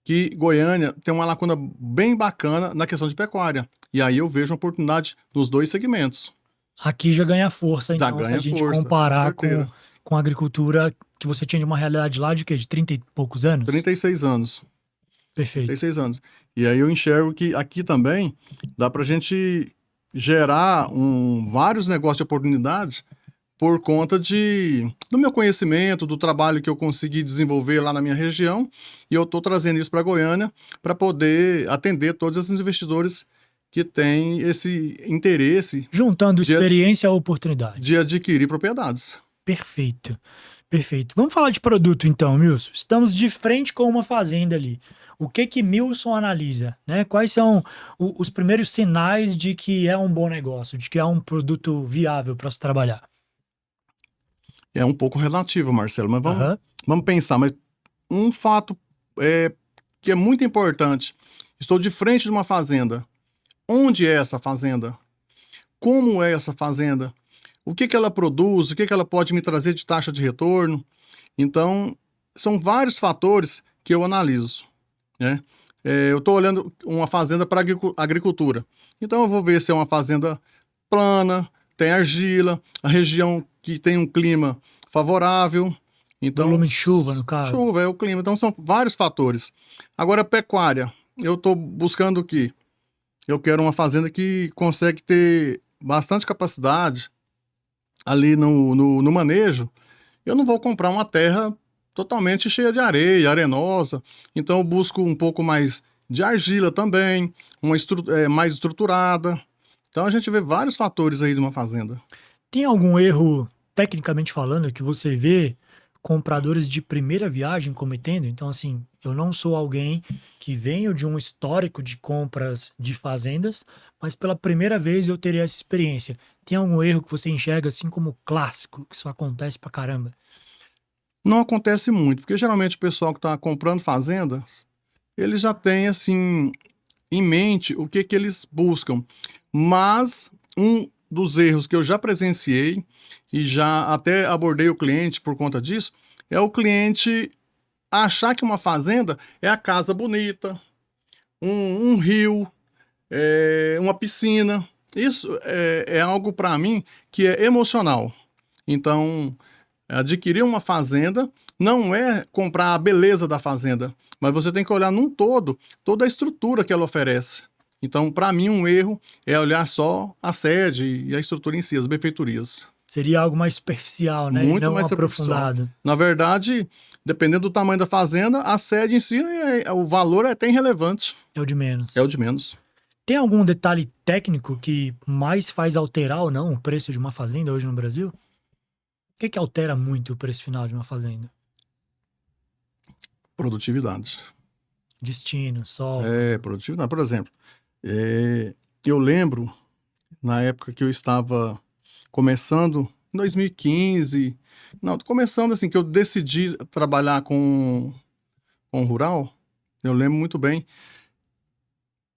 que Goiânia tem uma lacuna bem bacana na questão de pecuária. E aí eu vejo uma oportunidade nos dois segmentos. Aqui já ganha força, Já então, se ganha a gente força, comparar com certeza. com a agricultura que você tinha de uma realidade lá de quê? De 30 e poucos anos? 36 anos. Perfeito. 36 anos. E aí eu enxergo que aqui também dá para a gente gerar vários negócios de oportunidades por conta do meu conhecimento, do trabalho que eu consegui desenvolver lá na minha região, e eu estou trazendo isso para Goiânia para poder atender todos esses investidores que têm esse interesse Juntando experiência à oportunidade. de adquirir propriedades. Perfeito. Perfeito. Vamos falar de produto então, Milson. Estamos de frente com uma fazenda ali. O que Milson analisa, né? Quais são os primeiros sinais de que é um bom negócio, de que é um produto viável para se trabalhar? É um pouco relativo, Marcelo, mas Aham. vamos pensar. Mas um fato que é muito importante. Estou de frente de uma fazenda. Onde é essa fazenda? Como é essa fazenda? O que ela produz? O que ela pode me trazer de taxa de retorno? Então, são vários fatores que eu analiso, né? Eu estou olhando uma fazenda para agricultura. Então, eu vou ver se é uma fazenda plana, tem argila, a região que tem um clima favorável. Então, Volume de chuva, no caso. chuva é o clima. Então, são vários fatores. Agora, pecuária. Eu estou buscando o quê? Eu quero uma fazenda que consegue ter bastante capacidade ali no manejo. Eu não vou comprar uma terra totalmente cheia de areia, arenosa. Então eu busco um pouco mais de argila também, mais estruturada. Então a gente vê vários fatores aí de uma fazenda. Tem algum erro, tecnicamente falando, que você vê compradores de primeira viagem cometendo? Então, assim, eu não sou alguém que venho de um histórico de compras de fazendas, mas pela primeira vez eu teria essa experiência. Tem algum erro que você enxerga assim como clássico, que isso acontece pra caramba? Não acontece muito, porque geralmente o pessoal que está comprando fazendas, ele já tem, assim, em mente o que que eles buscam. Mas um dos erros que eu já presenciei e já até abordei o cliente por conta disso, é o cliente achar que uma fazenda é a casa bonita, um rio, uma piscina. Isso é algo para mim que é emocional. Então, adquirir uma fazenda não é comprar a beleza da fazenda, mas você tem que olhar num todo, toda a estrutura que ela oferece. Então, para mim, um erro é olhar só a sede e a estrutura em si, as benfeitorias. Seria algo mais superficial, né? E Muito não mais superficial. aprofundado. Na verdade, dependendo do tamanho da fazenda, a sede em si, o valor é até irrelevante. É o de menos. É o de menos. Tem algum detalhe técnico que mais faz alterar ou não o preço de uma fazenda hoje no Brasil? O que altera muito o preço final de uma fazenda? Produtividade. Destino, sol. Produtividade. Por exemplo, eu lembro, na época que eu estava começando, em 2015, não, começando assim, que eu decidi trabalhar com rural, eu lembro muito bem,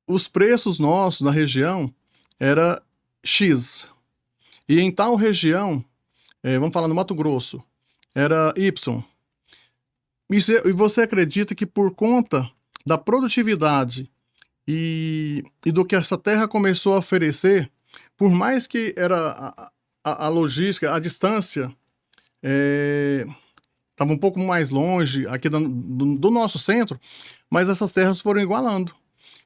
os preços nossos na região era X. E em tal região, vamos falar no Mato Grosso, era Y. E você acredita que por conta da produtividade e do que essa terra começou a oferecer, por mais que era a logística, a distância estava um pouco mais longe aqui do nosso centro, mas essas terras foram igualando.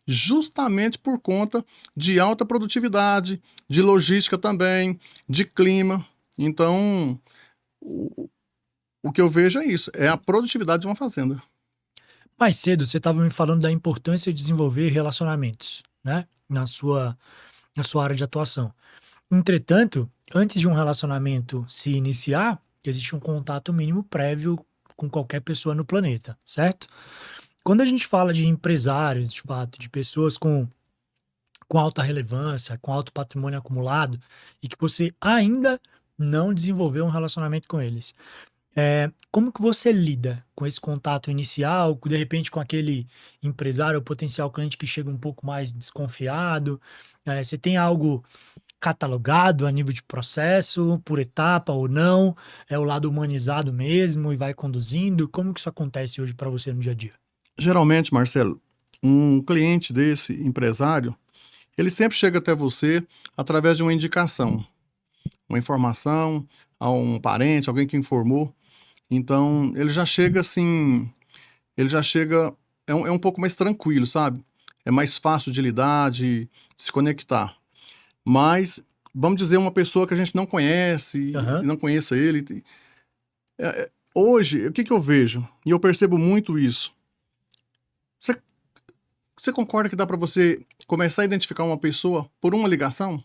Justamente por conta de alta produtividade, de logística também, de clima. Então, o que eu vejo é isso, é a produtividade de uma fazenda. Mais cedo, você estava me falando da importância de desenvolver relacionamentos, né? Na sua área de atuação. Entretanto, antes de um relacionamento se iniciar, existe um contato mínimo prévio com qualquer pessoa no planeta, certo? Quando a gente fala de empresários, de fato, de pessoas com alta relevância, com alto patrimônio acumulado, e que você ainda não desenvolveu um relacionamento com eles, como que você lida com esse contato inicial, de repente com aquele empresário ou potencial cliente que chega um pouco mais desconfiado? Você tem algo catalogado a nível de processo, por etapa ou não? É o lado humanizado mesmo e vai conduzindo? Como que isso acontece hoje para você no dia a dia? Geralmente, Marcelo, um cliente desse empresário, ele sempre chega até você através de uma indicação, uma informação a um parente, alguém que informou. Então, ele já chega assim, é um pouco mais tranquilo, sabe? É mais fácil de lidar, de se conectar. Mas, vamos dizer, uma pessoa que a gente não conhece, Aham. não conheça ele. Hoje, o que eu vejo? E eu percebo muito isso. Você, você concorda que dá para você começar a identificar uma pessoa por uma ligação?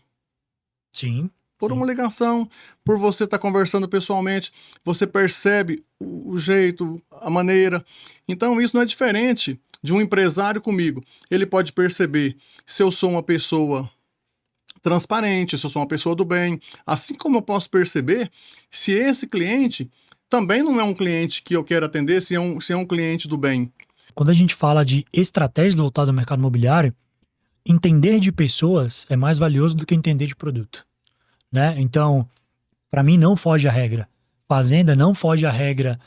Sim, Por sim. uma ligação, por você estar conversando pessoalmente, você percebe o jeito, a maneira. Então, isso não é diferente de um empresário comigo. Ele pode perceber se eu sou uma pessoa transparente, se eu sou uma pessoa do bem. Assim como eu posso perceber se esse cliente também não é um cliente que eu quero atender, se é um cliente do bem. Quando a gente fala de estratégias voltadas ao mercado imobiliário, entender de pessoas é mais valioso do que entender de produto, né? Então, para mim não foge a regra. Fazenda não foge à regra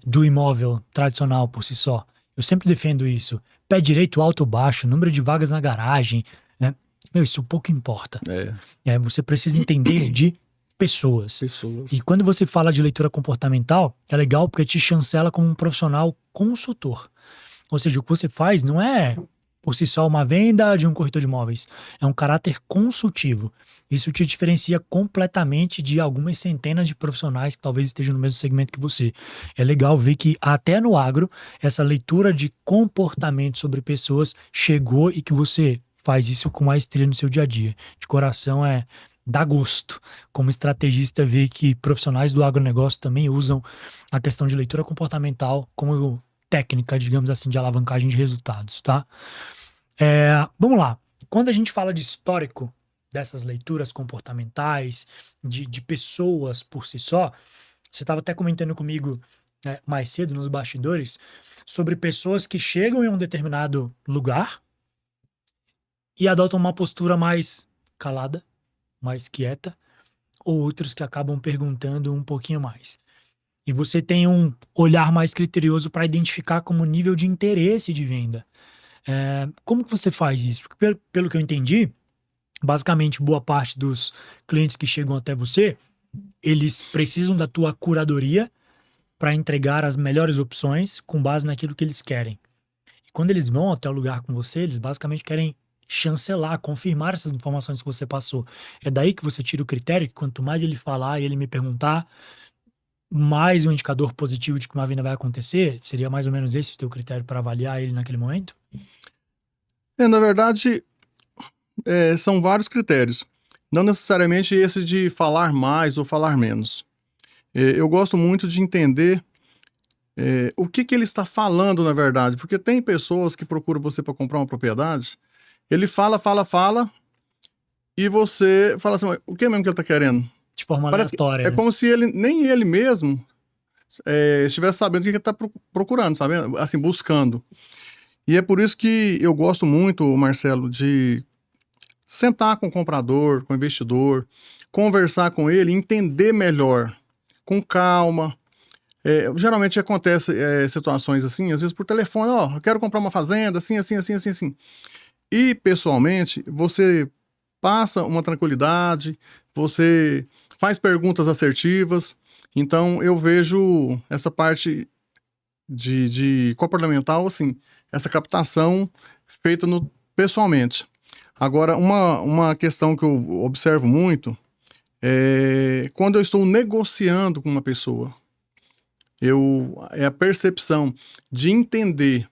do imóvel tradicional por si só. Eu sempre defendo isso. Pé direito, alto ou baixo, número de vagas na garagem, né? Meu, isso pouco importa. Você precisa entender de pessoas. Pessoas. E quando você fala de leitura comportamental, é legal porque te chancela como um profissional consultor. Ou seja, o que você faz não é por si só uma venda de um corretor de imóveis. É um caráter consultivo. Isso te diferencia completamente de algumas centenas de profissionais que talvez estejam no mesmo segmento que você. É legal ver que até no agro, essa leitura de comportamento sobre pessoas chegou e que você faz isso com maestria no seu dia a dia. De coração dá gosto, como estrategista, ver que profissionais do agronegócio também usam a questão de leitura comportamental como técnica, digamos assim, de alavancagem de resultados, tá? Vamos lá. Quando a gente fala de histórico dessas leituras comportamentais, de pessoas por si só, você estava até comentando comigo mais cedo nos bastidores sobre pessoas que chegam em um determinado lugar e adotam uma postura mais calada, mais quieta, ou outros que acabam perguntando um pouquinho mais. E você tem um olhar mais criterioso para identificar como nível de interesse de venda. Como que você faz isso? Porque pelo que eu entendi, basicamente boa parte dos clientes que chegam até você, eles precisam da tua curadoria para entregar as melhores opções com base naquilo que eles querem. E quando eles vão até o lugar com você, eles basicamente querem chancelar, confirmar essas informações que você passou. É daí que você tira o critério que quanto mais ele falar e ele me perguntar, mais um indicador positivo de que uma venda vai acontecer? Seria mais ou menos esse o teu critério para avaliar ele naquele momento? Na verdade, são vários critérios. Não necessariamente esse de falar mais ou falar menos. Eu gosto muito de entender o que ele está falando, na verdade. Porque tem pessoas que procuram você para comprar uma propriedade, ele fala, e você fala assim, o que mesmo que ele está querendo? De forma Parece que aleatória, é né? como se nem ele mesmo estivesse sabendo o que ele está procurando, sabe? Assim, buscando. E é por isso que eu gosto muito, Marcelo, de sentar com o comprador, com o investidor, conversar com ele, entender melhor, com calma. Geralmente acontece situações assim, às vezes por telefone, eu quero comprar uma fazenda, assim, assim, assim, assim, assim. E, pessoalmente, você passa uma tranquilidade, você faz perguntas assertivas. Então, eu vejo essa parte de comportamental, assim, essa captação feita pessoalmente. Agora, uma questão que eu observo muito é quando eu estou negociando com uma pessoa. É a percepção de entender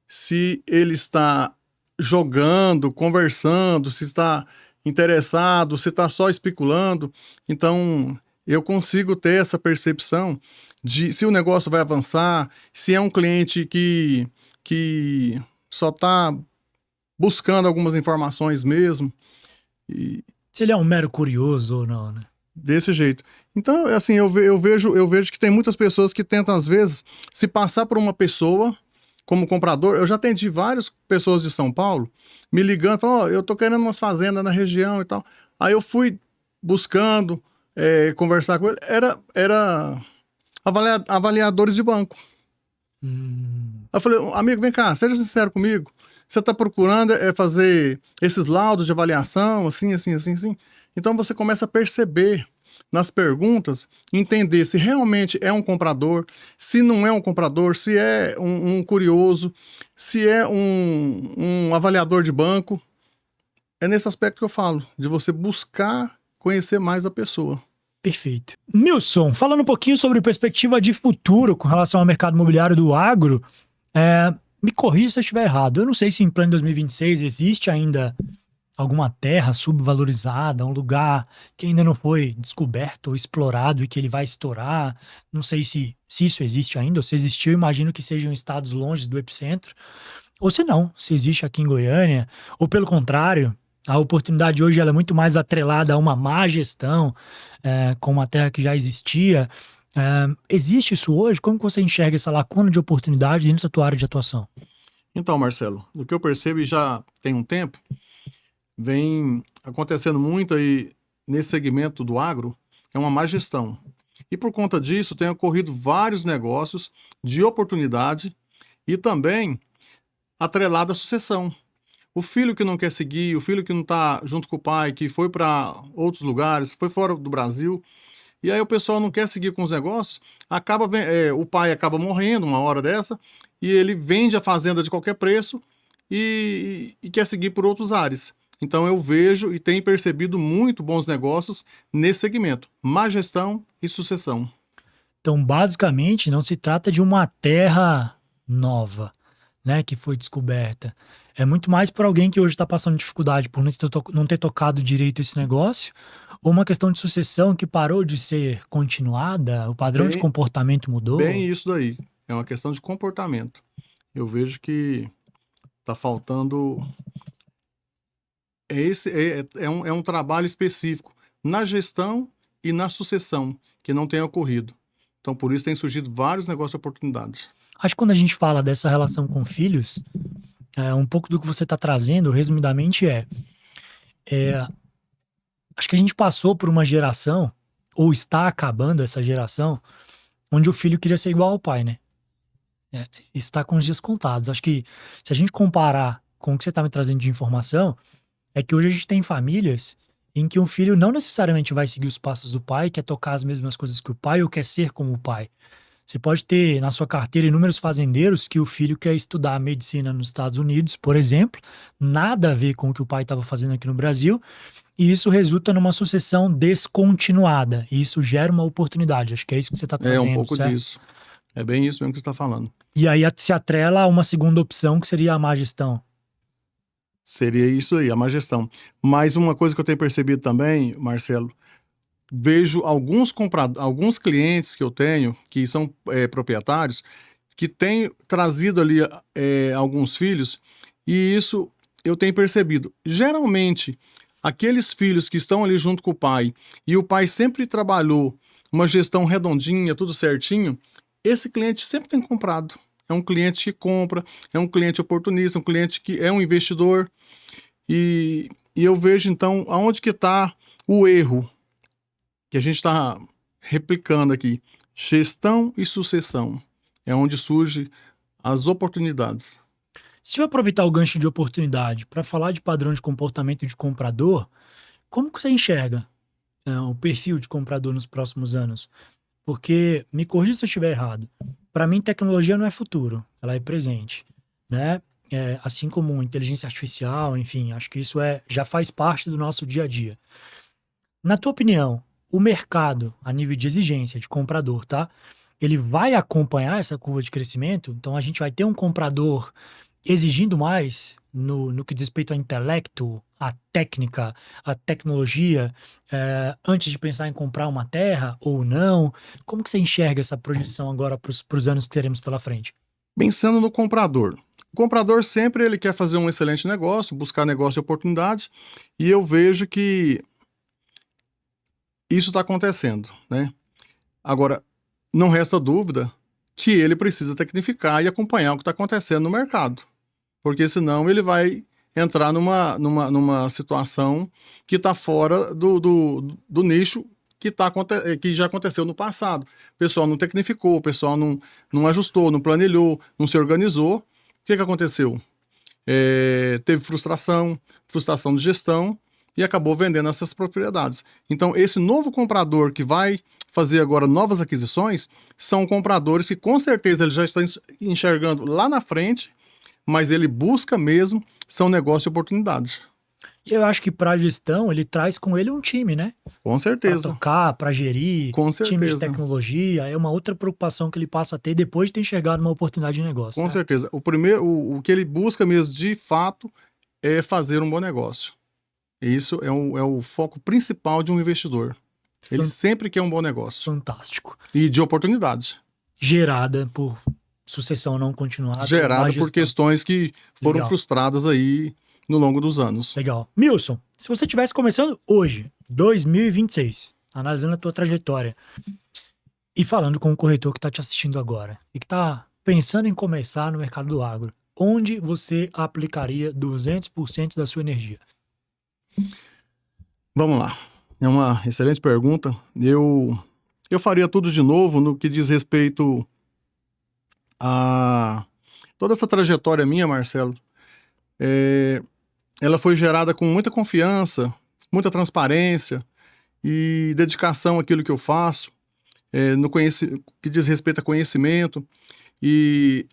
se ele está jogando, conversando, se está interessado, se está só especulando. Então, eu consigo ter essa percepção de se o negócio vai avançar, se é um cliente que só está buscando algumas informações mesmo, e Se ele é um mero curioso ou não, né? desse jeito. Então, assim, eu vejo que tem muitas pessoas que tentam, às vezes, se passar por uma pessoa como comprador. Eu já atendi várias pessoas de São Paulo me ligando, falando, eu tô querendo umas fazendas na região e tal. Aí eu fui buscando conversar com ele. Era avaliadores de banco. Aí eu falei, amigo, vem cá, seja sincero comigo. Você está procurando fazer esses laudos de avaliação, assim, assim, assim, assim. Então você começa a perceber nas perguntas, entender se realmente é um comprador, se não é um comprador, se é um curioso, se é um avaliador de banco. É nesse aspecto que eu falo, de você buscar conhecer mais a pessoa. Perfeito. Nilson, falando um pouquinho sobre perspectiva de futuro com relação ao mercado imobiliário do agro, me corrija se eu estiver errado. Eu não sei se em plano 2026 existe ainda alguma terra subvalorizada, um lugar que ainda não foi descoberto ou explorado e que ele vai estourar. Não sei se isso existe ainda, ou se existiu, imagino que sejam estados longe do epicentro. Ou se não, se existe aqui em Goiânia, ou pelo contrário, a oportunidade hoje ela é muito mais atrelada a uma má gestão, com uma terra que já existia. Existe isso hoje? Como que você enxerga essa lacuna de oportunidade dentro da tua área de atuação? Então, Marcelo, do que eu percebo e já tem um tempo, vem acontecendo muito aí nesse segmento do agro, é uma má gestão. E por conta disso, tem ocorrido vários negócios de oportunidade e também atrelado à sucessão. O filho que não quer seguir, o filho que não está junto com o pai, que foi para outros lugares, foi fora do Brasil, e aí o pessoal não quer seguir com os negócios, o pai acaba morrendo uma hora dessa, e ele vende a fazenda de qualquer preço e quer seguir por outros ares. Então eu vejo e tenho percebido muito bons negócios nesse segmento, má gestão e sucessão. Então, basicamente, não se trata de uma terra nova, né, que foi descoberta. É muito mais por alguém que hoje está passando dificuldade por não ter tocado direito esse negócio, ou uma questão de sucessão que parou de ser continuada, o padrão de Bem, comportamento mudou. bem isso daí. É uma questão de comportamento. Eu vejo que está faltando. É um trabalho específico na gestão e na sucessão que não tem ocorrido. Então, por isso, tem surgido vários negócios de oportunidades. Acho que quando a gente fala dessa relação com filhos, Um pouco do que você está trazendo, resumidamente, acho que a gente passou por uma geração, ou está acabando essa geração, onde o filho queria ser igual ao pai, né? Isso está com os dias contados. Acho que se a gente comparar com o que você está me trazendo de informação, é que hoje a gente tem famílias em que um filho não necessariamente vai seguir os passos do pai, quer tocar as mesmas coisas que o pai ou quer ser como o pai. Você pode ter na sua carteira inúmeros fazendeiros que o filho quer estudar medicina nos Estados Unidos, por exemplo, nada a ver com o que o pai estava fazendo aqui no Brasil, e isso resulta numa sucessão descontinuada, e isso gera uma oportunidade. Acho que é isso que você está É um trazendo, pouco certo? disso. É bem isso mesmo que você está falando. E aí se atrela a uma segunda opção, que seria a má gestão. Seria isso aí, a má gestão. Mas uma coisa que eu tenho percebido também, Marcelo, vejo alguns clientes que eu tenho, que são proprietários, que têm trazido ali alguns filhos, e isso eu tenho percebido. Geralmente, aqueles filhos que estão ali junto com o pai, e o pai sempre trabalhou uma gestão redondinha, tudo certinho, esse cliente sempre tem comprado. É um cliente que compra, é um cliente oportunista, um cliente que é um investidor. E eu vejo, então, aonde que está o erro que a gente está replicando aqui. Gestão e sucessão. É onde surgem as oportunidades. Se eu aproveitar o gancho de oportunidade para falar de padrão de comportamento de comprador, como que você enxerga o perfil de comprador nos próximos anos? Porque, me corrija se eu estiver errado, para mim tecnologia não é futuro, ela é presente, né? Assim como inteligência artificial, enfim, acho que isso já faz parte do nosso dia a dia. Na tua opinião, o mercado, a nível de exigência de comprador, tá? Ele vai acompanhar essa curva de crescimento? Então a gente vai ter um comprador exigindo mais no que diz respeito ao intelecto, à técnica, à tecnologia, antes de pensar em comprar uma terra ou não? Como que você enxerga essa projeção agora para os anos que teremos pela frente? Pensando no comprador. O comprador sempre ele quer fazer um excelente negócio, buscar negócio de oportunidades, e eu vejo que isso está acontecendo, né? Agora, não resta dúvida que ele precisa tecnificar e acompanhar o que está acontecendo no mercado, porque senão ele vai entrar numa situação que está fora do nicho que já aconteceu no passado. O pessoal não tecnificou, o pessoal não ajustou, não planilhou, não se organizou. O que aconteceu? Teve frustração de gestão e acabou vendendo essas propriedades. Então, esse novo comprador que vai fazer agora novas aquisições são compradores que com certeza ele já está enxergando lá na frente, mas ele busca mesmo são negócios de oportunidades. E eu acho que para a gestão ele traz com ele um time, né? Com Para certeza. tocar, para gerir, Com time de certeza. tecnologia, é uma outra preocupação que ele passa a ter depois de ter enxergado uma oportunidade de negócio. Com certeza. O que ele busca mesmo de fato é fazer um bom negócio. E isso é o foco principal de um investidor. Ele sempre quer um bom negócio. Fantástico. E de oportunidades. Gerada por sucessão não continuada. Gerada por questões que foram frustradas aí no longo dos anos. Legal. Milson, se você estivesse começando hoje, 2026, analisando a tua trajetória e falando com um corretor que está te assistindo agora e que está pensando em começar no mercado do agro, onde você aplicaria 200% da sua energia? Vamos lá. É uma excelente pergunta. Eu faria tudo de novo no que diz respeito a toda essa trajetória minha, Marcelo. Ela foi gerada com muita confiança, muita transparência e dedicação àquilo que eu faço, que diz respeito a conhecimento. E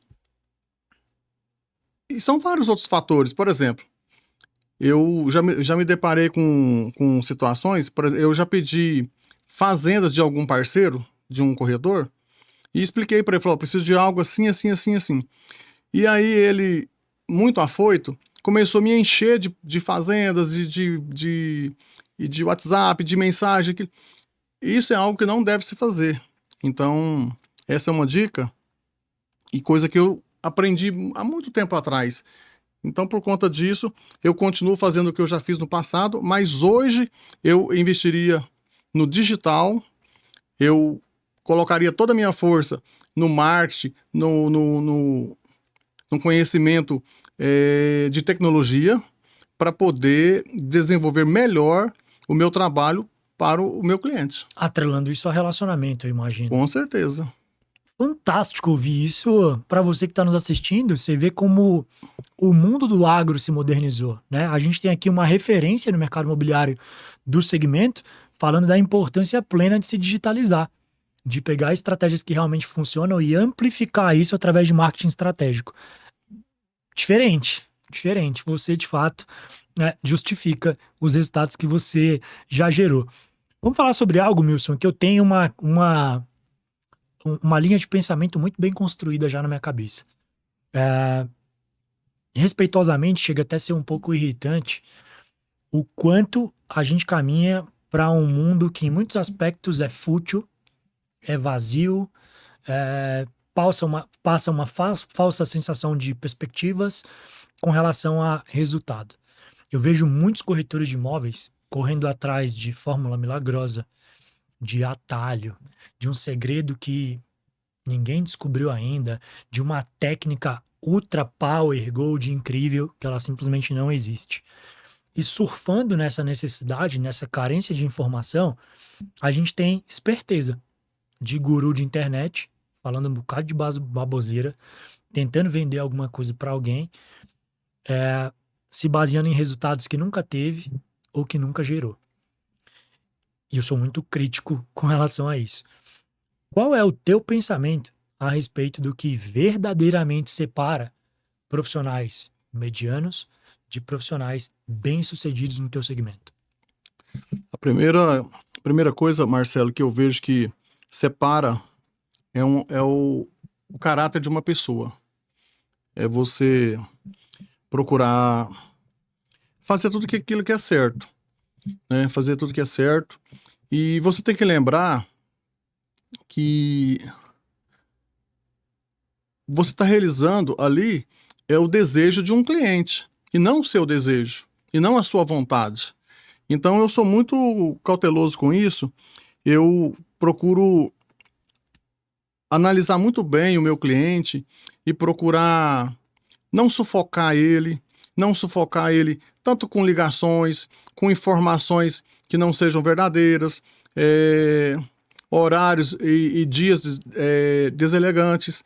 são vários outros fatores. Por exemplo, eu já me deparei com situações, por exemplo, eu já pedi fazendas de algum parceiro, de um corretor, e expliquei para ele, falou, preciso de algo assim, assim, assim, assim. E aí ele, muito afoito, começou a me encher de fazendas e de WhatsApp, de mensagem. Isso é algo que não deve se fazer. Então, essa é uma dica e coisa que eu aprendi há muito tempo atrás. Então, por conta disso, eu continuo fazendo o que eu já fiz no passado, mas hoje eu investiria no digital, eu colocaria toda a minha força no marketing, no conhecimento de tecnologia para poder desenvolver melhor o meu trabalho para o meu cliente. Atrelando isso ao relacionamento, eu imagino. Com certeza. Fantástico ouvir isso. Para você que está nos assistindo, você vê como o mundo do agro se modernizou, né? A gente tem aqui uma referência no mercado imobiliário do segmento, falando da importância plena de se digitalizar, de pegar estratégias que realmente funcionam e amplificar isso através de marketing estratégico. Diferente. Você, de fato, né, justifica os resultados que você já gerou. Vamos falar sobre algo, Milson, que eu tenho uma linha de pensamento muito bem construída já na minha cabeça. Respeitosamente, chega até a ser um pouco irritante o quanto a gente caminha para um mundo que em muitos aspectos é fútil, é vazio, passa uma falsa sensação de perspectivas com relação a resultado. Eu vejo muitos corretores de imóveis correndo atrás de fórmula milagrosa, de atalho, de um segredo que ninguém descobriu ainda, de uma técnica ultra power gold incrível que ela simplesmente não existe. E surfando nessa necessidade, nessa carência de informação, a gente tem esperteza de guru de internet, falando um bocado de baboseira, tentando vender alguma coisa para alguém, se baseando em resultados que nunca teve ou que nunca gerou. E eu sou muito crítico com relação a isso. Qual é o teu pensamento a respeito do que verdadeiramente separa profissionais medianos de profissionais bem-sucedidos no teu segmento? A primeira coisa, Marcelo, que eu vejo que separa é o caráter de uma pessoa. É você procurar fazer tudo aquilo que é certo, né? Fazer tudo que é certo. E você tem que lembrar que você está realizando ali o desejo de um cliente, e não o seu desejo, e não a sua vontade. Então eu sou muito cauteloso com isso. Eu procuro analisar muito bem o meu cliente e procurar não sufocar ele tanto com ligações, com informações que não sejam verdadeiras, horários e dias deselegantes.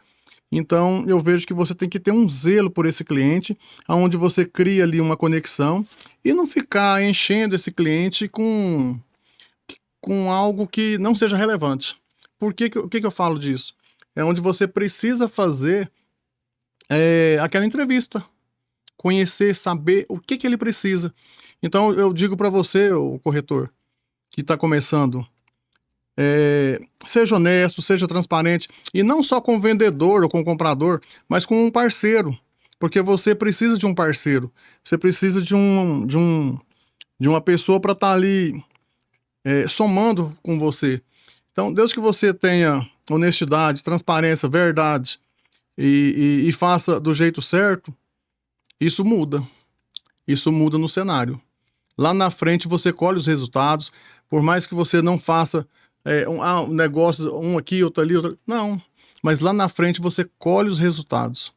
Então, eu vejo que você tem que ter um zelo por esse cliente, onde você cria ali uma conexão e não ficar enchendo esse cliente com algo que não seja relevante. Por que eu falo disso? É onde você precisa fazer aquela entrevista, conhecer, saber o que ele precisa. Então, eu digo para você, o corretor, que está começando, seja honesto, seja transparente, e não só com o vendedor ou com o comprador, mas com um parceiro, porque você precisa de um parceiro, você precisa de uma pessoa para estar ali somando com você. Então, desde que você tenha honestidade, transparência, verdade e faça do jeito certo, isso muda no cenário. Lá na frente você colhe os resultados, por mais que você não faça um negócio, um aqui, outro ali, outro... Não, mas lá na frente você colhe os resultados.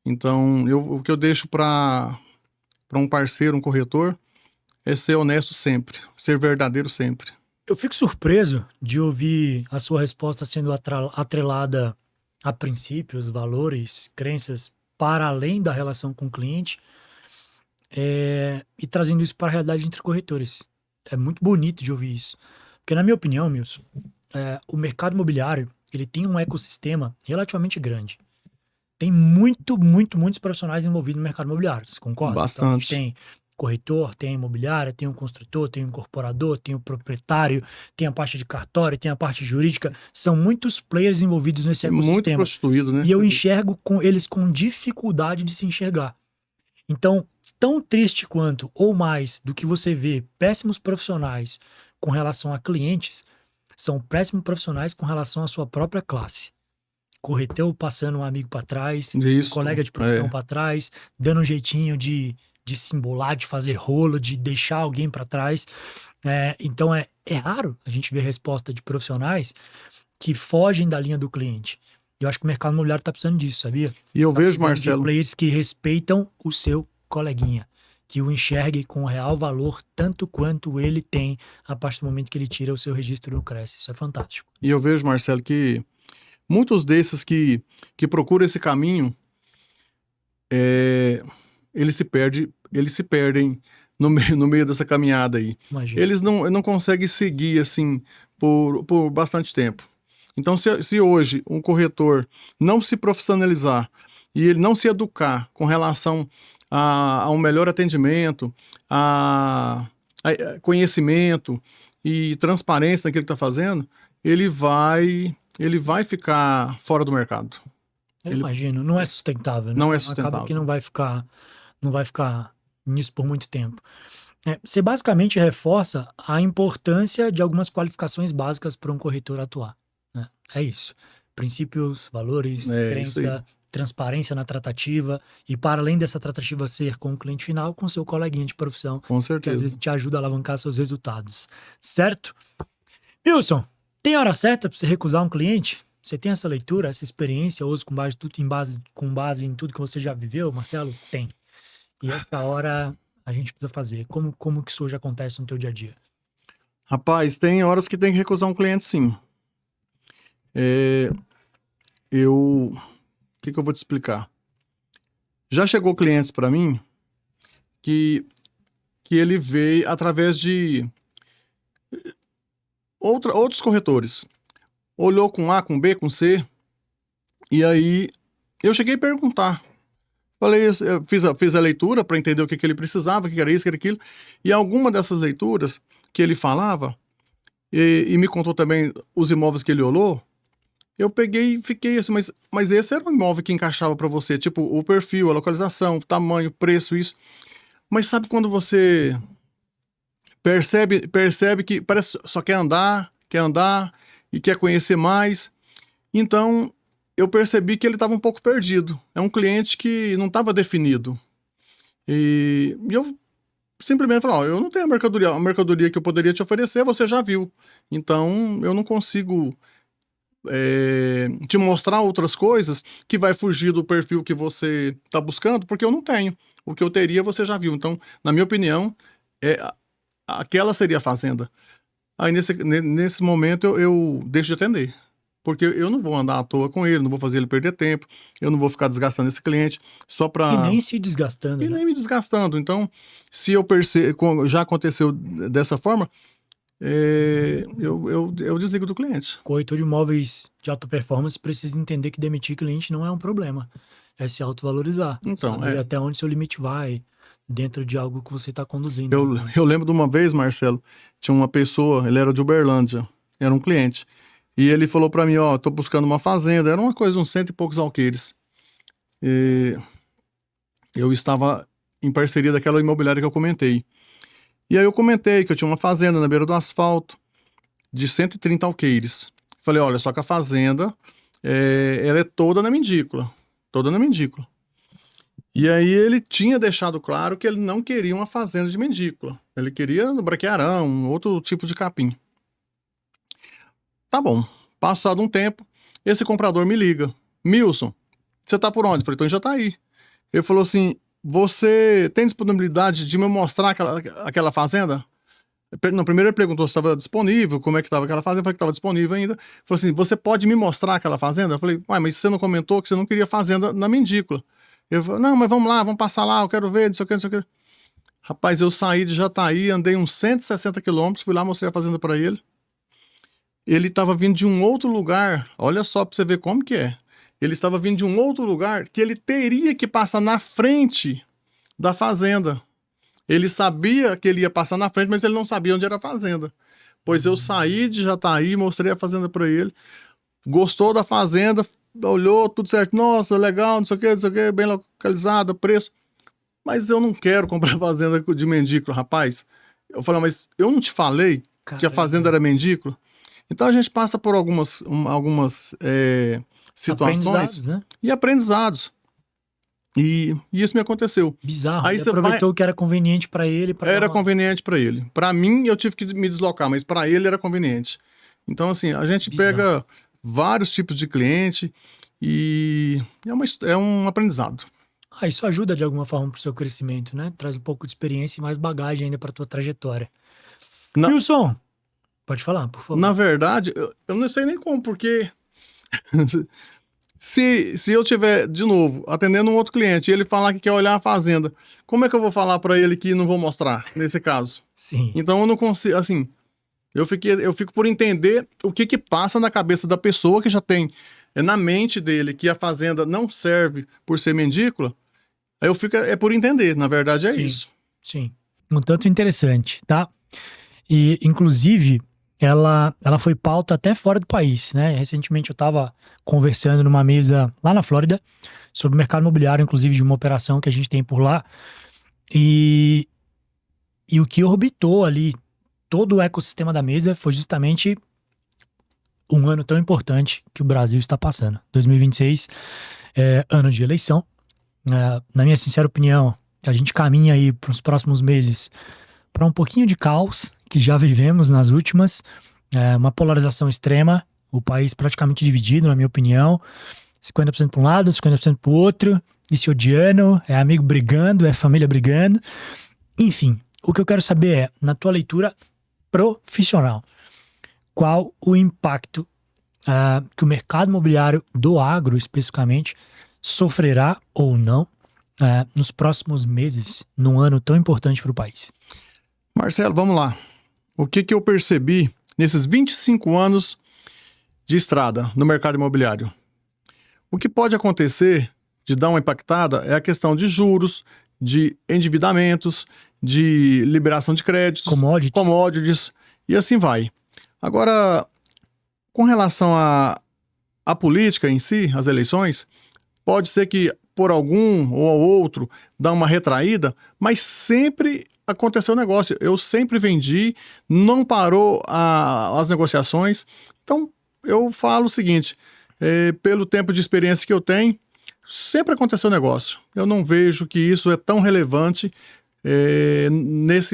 Então, o que eu deixo para um parceiro, um corretor, é ser honesto sempre, ser verdadeiro sempre. Eu fico surpreso de ouvir a sua resposta sendo atrelada a princípios, valores, crenças, para além da relação com o cliente, e trazendo isso para a realidade entre corretores. É muito bonito de ouvir isso. Porque, na minha opinião, Milson, o mercado imobiliário, ele tem um ecossistema relativamente grande. Tem muitos profissionais envolvidos no mercado imobiliário, você concorda? Bastante. Então, a gente tem corretor, tem a imobiliária, tem o construtor, tem o incorporador, tem o proprietário, tem a parte de cartório, tem a parte jurídica. São muitos players envolvidos nesse ecossistema. Muito prostituído, né? E eu enxergo eles com dificuldade de se enxergar. Então, tão triste quanto, ou mais, do que você vê péssimos profissionais com relação a clientes, são péssimos profissionais com relação à sua própria classe. Corretor passando um amigo para trás, um colega de profissão para trás, dando um jeitinho de se embolar, de fazer rolo, de deixar alguém para trás. Então é raro a gente ver resposta de profissionais que fogem da linha do cliente. Eu acho que o mercado imobiliário tá precisando disso, sabia? E eu Tá vejo, precisando de Marcelo, players que respeitam o seu coleguinha, que o enxergue com real valor, tanto quanto ele tem a partir do momento que ele tira o seu registro no Cresce. Isso é fantástico. que muitos desses que procuram esse caminho, eles se perdem no meio dessa caminhada aí. Imagina. Eles não conseguem seguir assim por bastante tempo. Então, se hoje um corretor não se profissionalizar e ele não se educar com relação a um melhor atendimento, a conhecimento e transparência naquilo que está fazendo, ele vai ficar fora do mercado. Eu Ele imagino, não é sustentável, né? não é Acaba sustentável. que não vai ficar nisso por muito tempo. Você basicamente reforça a importância de algumas qualificações básicas para um corretor atuar, né? É isso. Princípios, valores, É isso aí. crença, transparência na tratativa e, para além dessa tratativa ser com o cliente final, com seu coleguinha de profissão, Com que às certeza. vezes te ajuda a alavancar seus resultados. Certo? Wilson, tem hora certa para você recusar um cliente? Você tem essa leitura, essa experiência, hoje com base em tudo que você já viveu, Marcelo? Tem. E essa hora a gente precisa fazer. Como que isso hoje acontece no teu dia a dia? Rapaz, tem horas que tem que recusar um cliente, sim. O que eu vou te explicar? Já chegou clientes para mim que ele veio através de outros corretores. Olhou com A, com B, com C, e aí eu cheguei a perguntar. Falei, eu fiz a leitura para entender o que ele precisava, o que era isso, o que era aquilo, e alguma dessas leituras que ele falava, e me contou também os imóveis que ele olhou, eu peguei e fiquei assim, mas esse era um imóvel que encaixava para você, tipo o perfil, a localização, o tamanho, o preço, isso. Mas sabe quando você percebe que parece só quer andar e quer conhecer mais? Então eu percebi que ele estava um pouco perdido. É um cliente que não estava definido. E eu simplesmente falei, ó, eu não tenho a mercadoria que eu poderia te oferecer, você já viu. Então eu não consigo te mostrar outras coisas que vai fugir do perfil que você está buscando, porque eu não tenho. O que eu teria, você já viu. Então, na minha opinião, aquela seria a fazenda. Aí, nesse momento, eu deixo de atender. Porque eu não vou andar à toa com ele, não vou fazer ele perder tempo, eu não vou ficar desgastando esse cliente só para... E nem se desgastando, E né? nem me desgastando. Então, se eu percebo, já aconteceu dessa forma, eu desligo do cliente. Corretor de imóveis de alta performance precisa entender que demitir cliente não é um problema. É se autovalorizar. Então, saber até onde seu limite vai dentro de algo que você está conduzindo. Eu lembro de uma vez, Marcelo, tinha uma pessoa, ele era de Uberlândia, era um cliente. E ele falou para mim, ó, tô buscando uma fazenda, era uma coisa, uns 100 e poucos alqueires. E eu estava em parceria daquela imobiliária que eu comentei. E aí eu comentei que eu tinha uma fazenda na beira do asfalto, de 130 alqueires. Falei, olha, só que a fazenda, ela é toda na Mendícola. Toda na Mendícola. E aí ele tinha deixado claro que ele não queria uma fazenda de Mendícola. Ele queria no Braquearão, outro tipo de capim. Tá bom. Passado um tempo, esse comprador me liga. Milson, você tá por onde? Eu falei, tô em Jataí. Ele falou assim, você tem disponibilidade de me mostrar aquela fazenda? No primeiro ele perguntou se estava disponível, como é que estava aquela fazenda, eu falei que estava disponível ainda. Ele falou assim, você pode me mostrar aquela fazenda? Eu falei, ué, mas você não comentou que você não queria fazenda na Mendícola? Ele falou, não, mas vamos lá, vamos passar lá, eu quero ver, não sei o que, não sei o que. Rapaz, eu saí de Jataí, andei uns 160 quilômetros, fui lá, mostrei a fazenda para ele. Ele estava vindo de um outro lugar, olha só para você ver como que é. Ele estava vindo de um outro lugar que ele teria que passar na frente da fazenda. Ele sabia que ele ia passar na frente, mas ele não sabia onde era a fazenda. Pois eu saí de Jataí, mostrei a fazenda para ele. Gostou da fazenda, olhou tudo certo. Nossa, legal, não sei o que, bem localizada, preço. Mas eu não quero comprar fazenda de Mendícola, rapaz. Eu falei, mas eu não te falei que a fazenda era Mendícola? Então a gente passa por algumas situações né? E aprendizados. E isso me aconteceu. Bizarro. Aí Ele você aproveitou que era conveniente para ele. Era conveniente para ele. Para mim, eu tive que me deslocar, mas para ele era conveniente. Então, assim, a gente pega vários tipos de cliente e é um aprendizado. Isso ajuda de alguma forma pro seu crescimento, né? Traz um pouco de experiência e mais bagagem ainda pra tua trajetória. Wilson, pode falar, por favor. Na verdade, eu não sei nem como, porque se eu tiver, de novo, atendendo um outro cliente e ele falar que quer olhar a fazenda, como é que eu vou falar para ele que não vou mostrar, nesse caso? Sim. Então eu não consigo, assim, eu fico por entender o que passa na cabeça da pessoa que já tem na mente dele que a fazenda não serve por ser mendícola, aí eu fico, é por entender, na verdade é isso. Sim, um tanto interessante, tá? E, inclusive, ela foi pauta até fora do país, né? Recentemente eu estava conversando numa mesa lá na Flórida sobre o mercado imobiliário, inclusive de uma operação que a gente tem por lá. E o que orbitou ali todo o ecossistema da mesa foi justamente um ano tão importante que o Brasil está passando. 2026 é ano de eleição. Na minha sincera opinião, a gente caminha aí para os próximos meses para um pouquinho de caos que já vivemos nas últimas, uma polarização extrema, o país praticamente dividido, na minha opinião, 50% para um lado, 50% para o outro, e se odiando, é amigo brigando, é família brigando. Enfim, o que eu quero saber é, na tua leitura profissional, qual o impacto que o mercado imobiliário do agro, especificamente, sofrerá ou não nos próximos meses, num ano tão importante para o país? Marcelo, vamos lá. O que eu percebi nesses 25 anos de estrada no mercado imobiliário? O que pode acontecer de dar uma impactada é a questão de juros, de endividamentos, de liberação de créditos, commodities e assim vai. Agora, com relação à política em si, as eleições, pode ser que por algum ou outro dá uma retraída, mas sempre aconteceu o negócio. Eu sempre vendi, não parou as negociações. Então, eu falo o seguinte, pelo tempo de experiência que eu tenho, sempre aconteceu o negócio. Eu não vejo que isso é tão relevante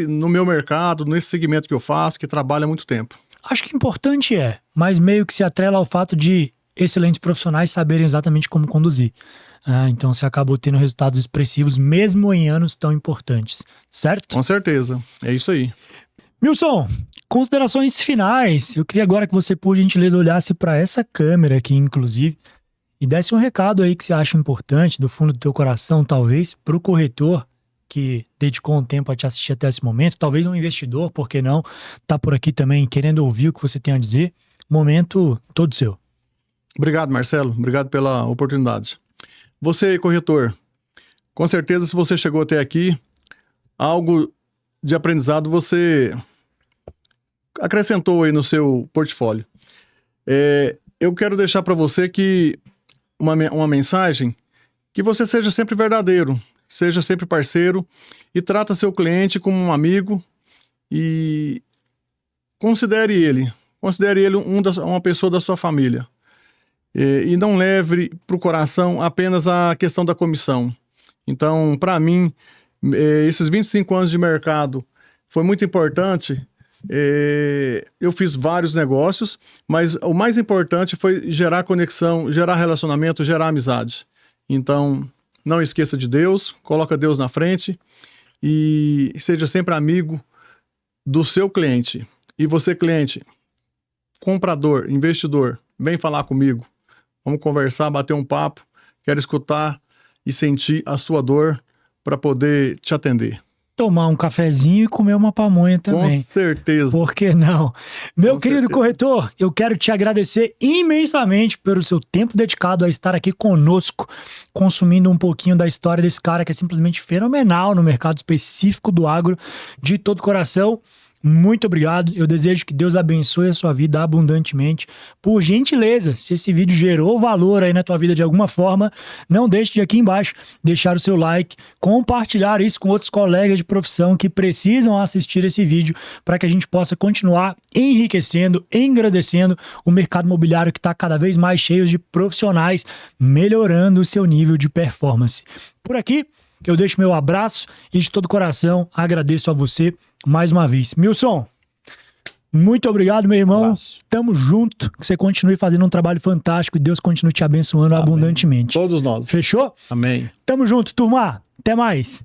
no meu mercado, nesse segmento que eu faço, que trabalho há muito tempo. Acho que importante mas meio que se atrela ao fato de excelentes profissionais saberem exatamente como conduzir. Então você acabou tendo resultados expressivos mesmo em anos tão importantes, certo? Com certeza, é isso aí. Wilson, considerações finais. Eu queria agora que você, por gentileza, olhasse para essa câmera aqui, inclusive, e desse um recado aí que você acha importante, do fundo do teu coração, talvez, para o corretor que dedicou um tempo a te assistir até esse momento, talvez um investidor, por que não, tá por aqui também querendo ouvir o que você tem a dizer. Momento todo seu. Obrigado, Marcelo. Obrigado pela oportunidade. Você, corretor, com certeza, se você chegou até aqui, algo de aprendizado você acrescentou aí no seu portfólio. Eu quero deixar para você que uma mensagem que você seja sempre verdadeiro, seja sempre parceiro e trata seu cliente como um amigo e considere ele uma pessoa da sua família. E não leve para o coração apenas a questão da comissão. Então, para mim, esses 25 anos de mercado foi muito importante. Eu fiz vários negócios, mas o mais importante foi gerar conexão, gerar relacionamento, gerar amizade. Então, não esqueça de Deus, coloca Deus na frente e seja sempre amigo do seu cliente. E você, cliente, comprador, investidor, vem falar comigo. Vamos conversar, bater um papo. Quero escutar e sentir a sua dor para poder te atender. Tomar um cafezinho e comer uma pamonha também. Com certeza. Por que não? Meu querido corretor, eu quero te agradecer imensamente pelo seu tempo dedicado a estar aqui conosco, consumindo um pouquinho da história desse cara que é simplesmente fenomenal no mercado específico do agro, de todo coração. Muito obrigado, eu desejo que Deus abençoe a sua vida abundantemente. Por gentileza, se esse vídeo gerou valor aí na tua vida de alguma forma, não deixe de aqui embaixo deixar o seu like, compartilhar isso com outros colegas de profissão que precisam assistir esse vídeo para que a gente possa continuar enriquecendo, engrandecendo o mercado imobiliário que está cada vez mais cheio de profissionais, melhorando o seu nível de performance. Por aqui, eu deixo meu abraço e de todo coração agradeço a você mais uma vez. Wilson, Muito obrigado, meu irmão. Abraço. Tamo junto. Que você continue fazendo um trabalho fantástico e Deus continue te abençoando Amém. abundantemente. Todos nós. Fechou? Amém. Tamo junto, turma. Até mais.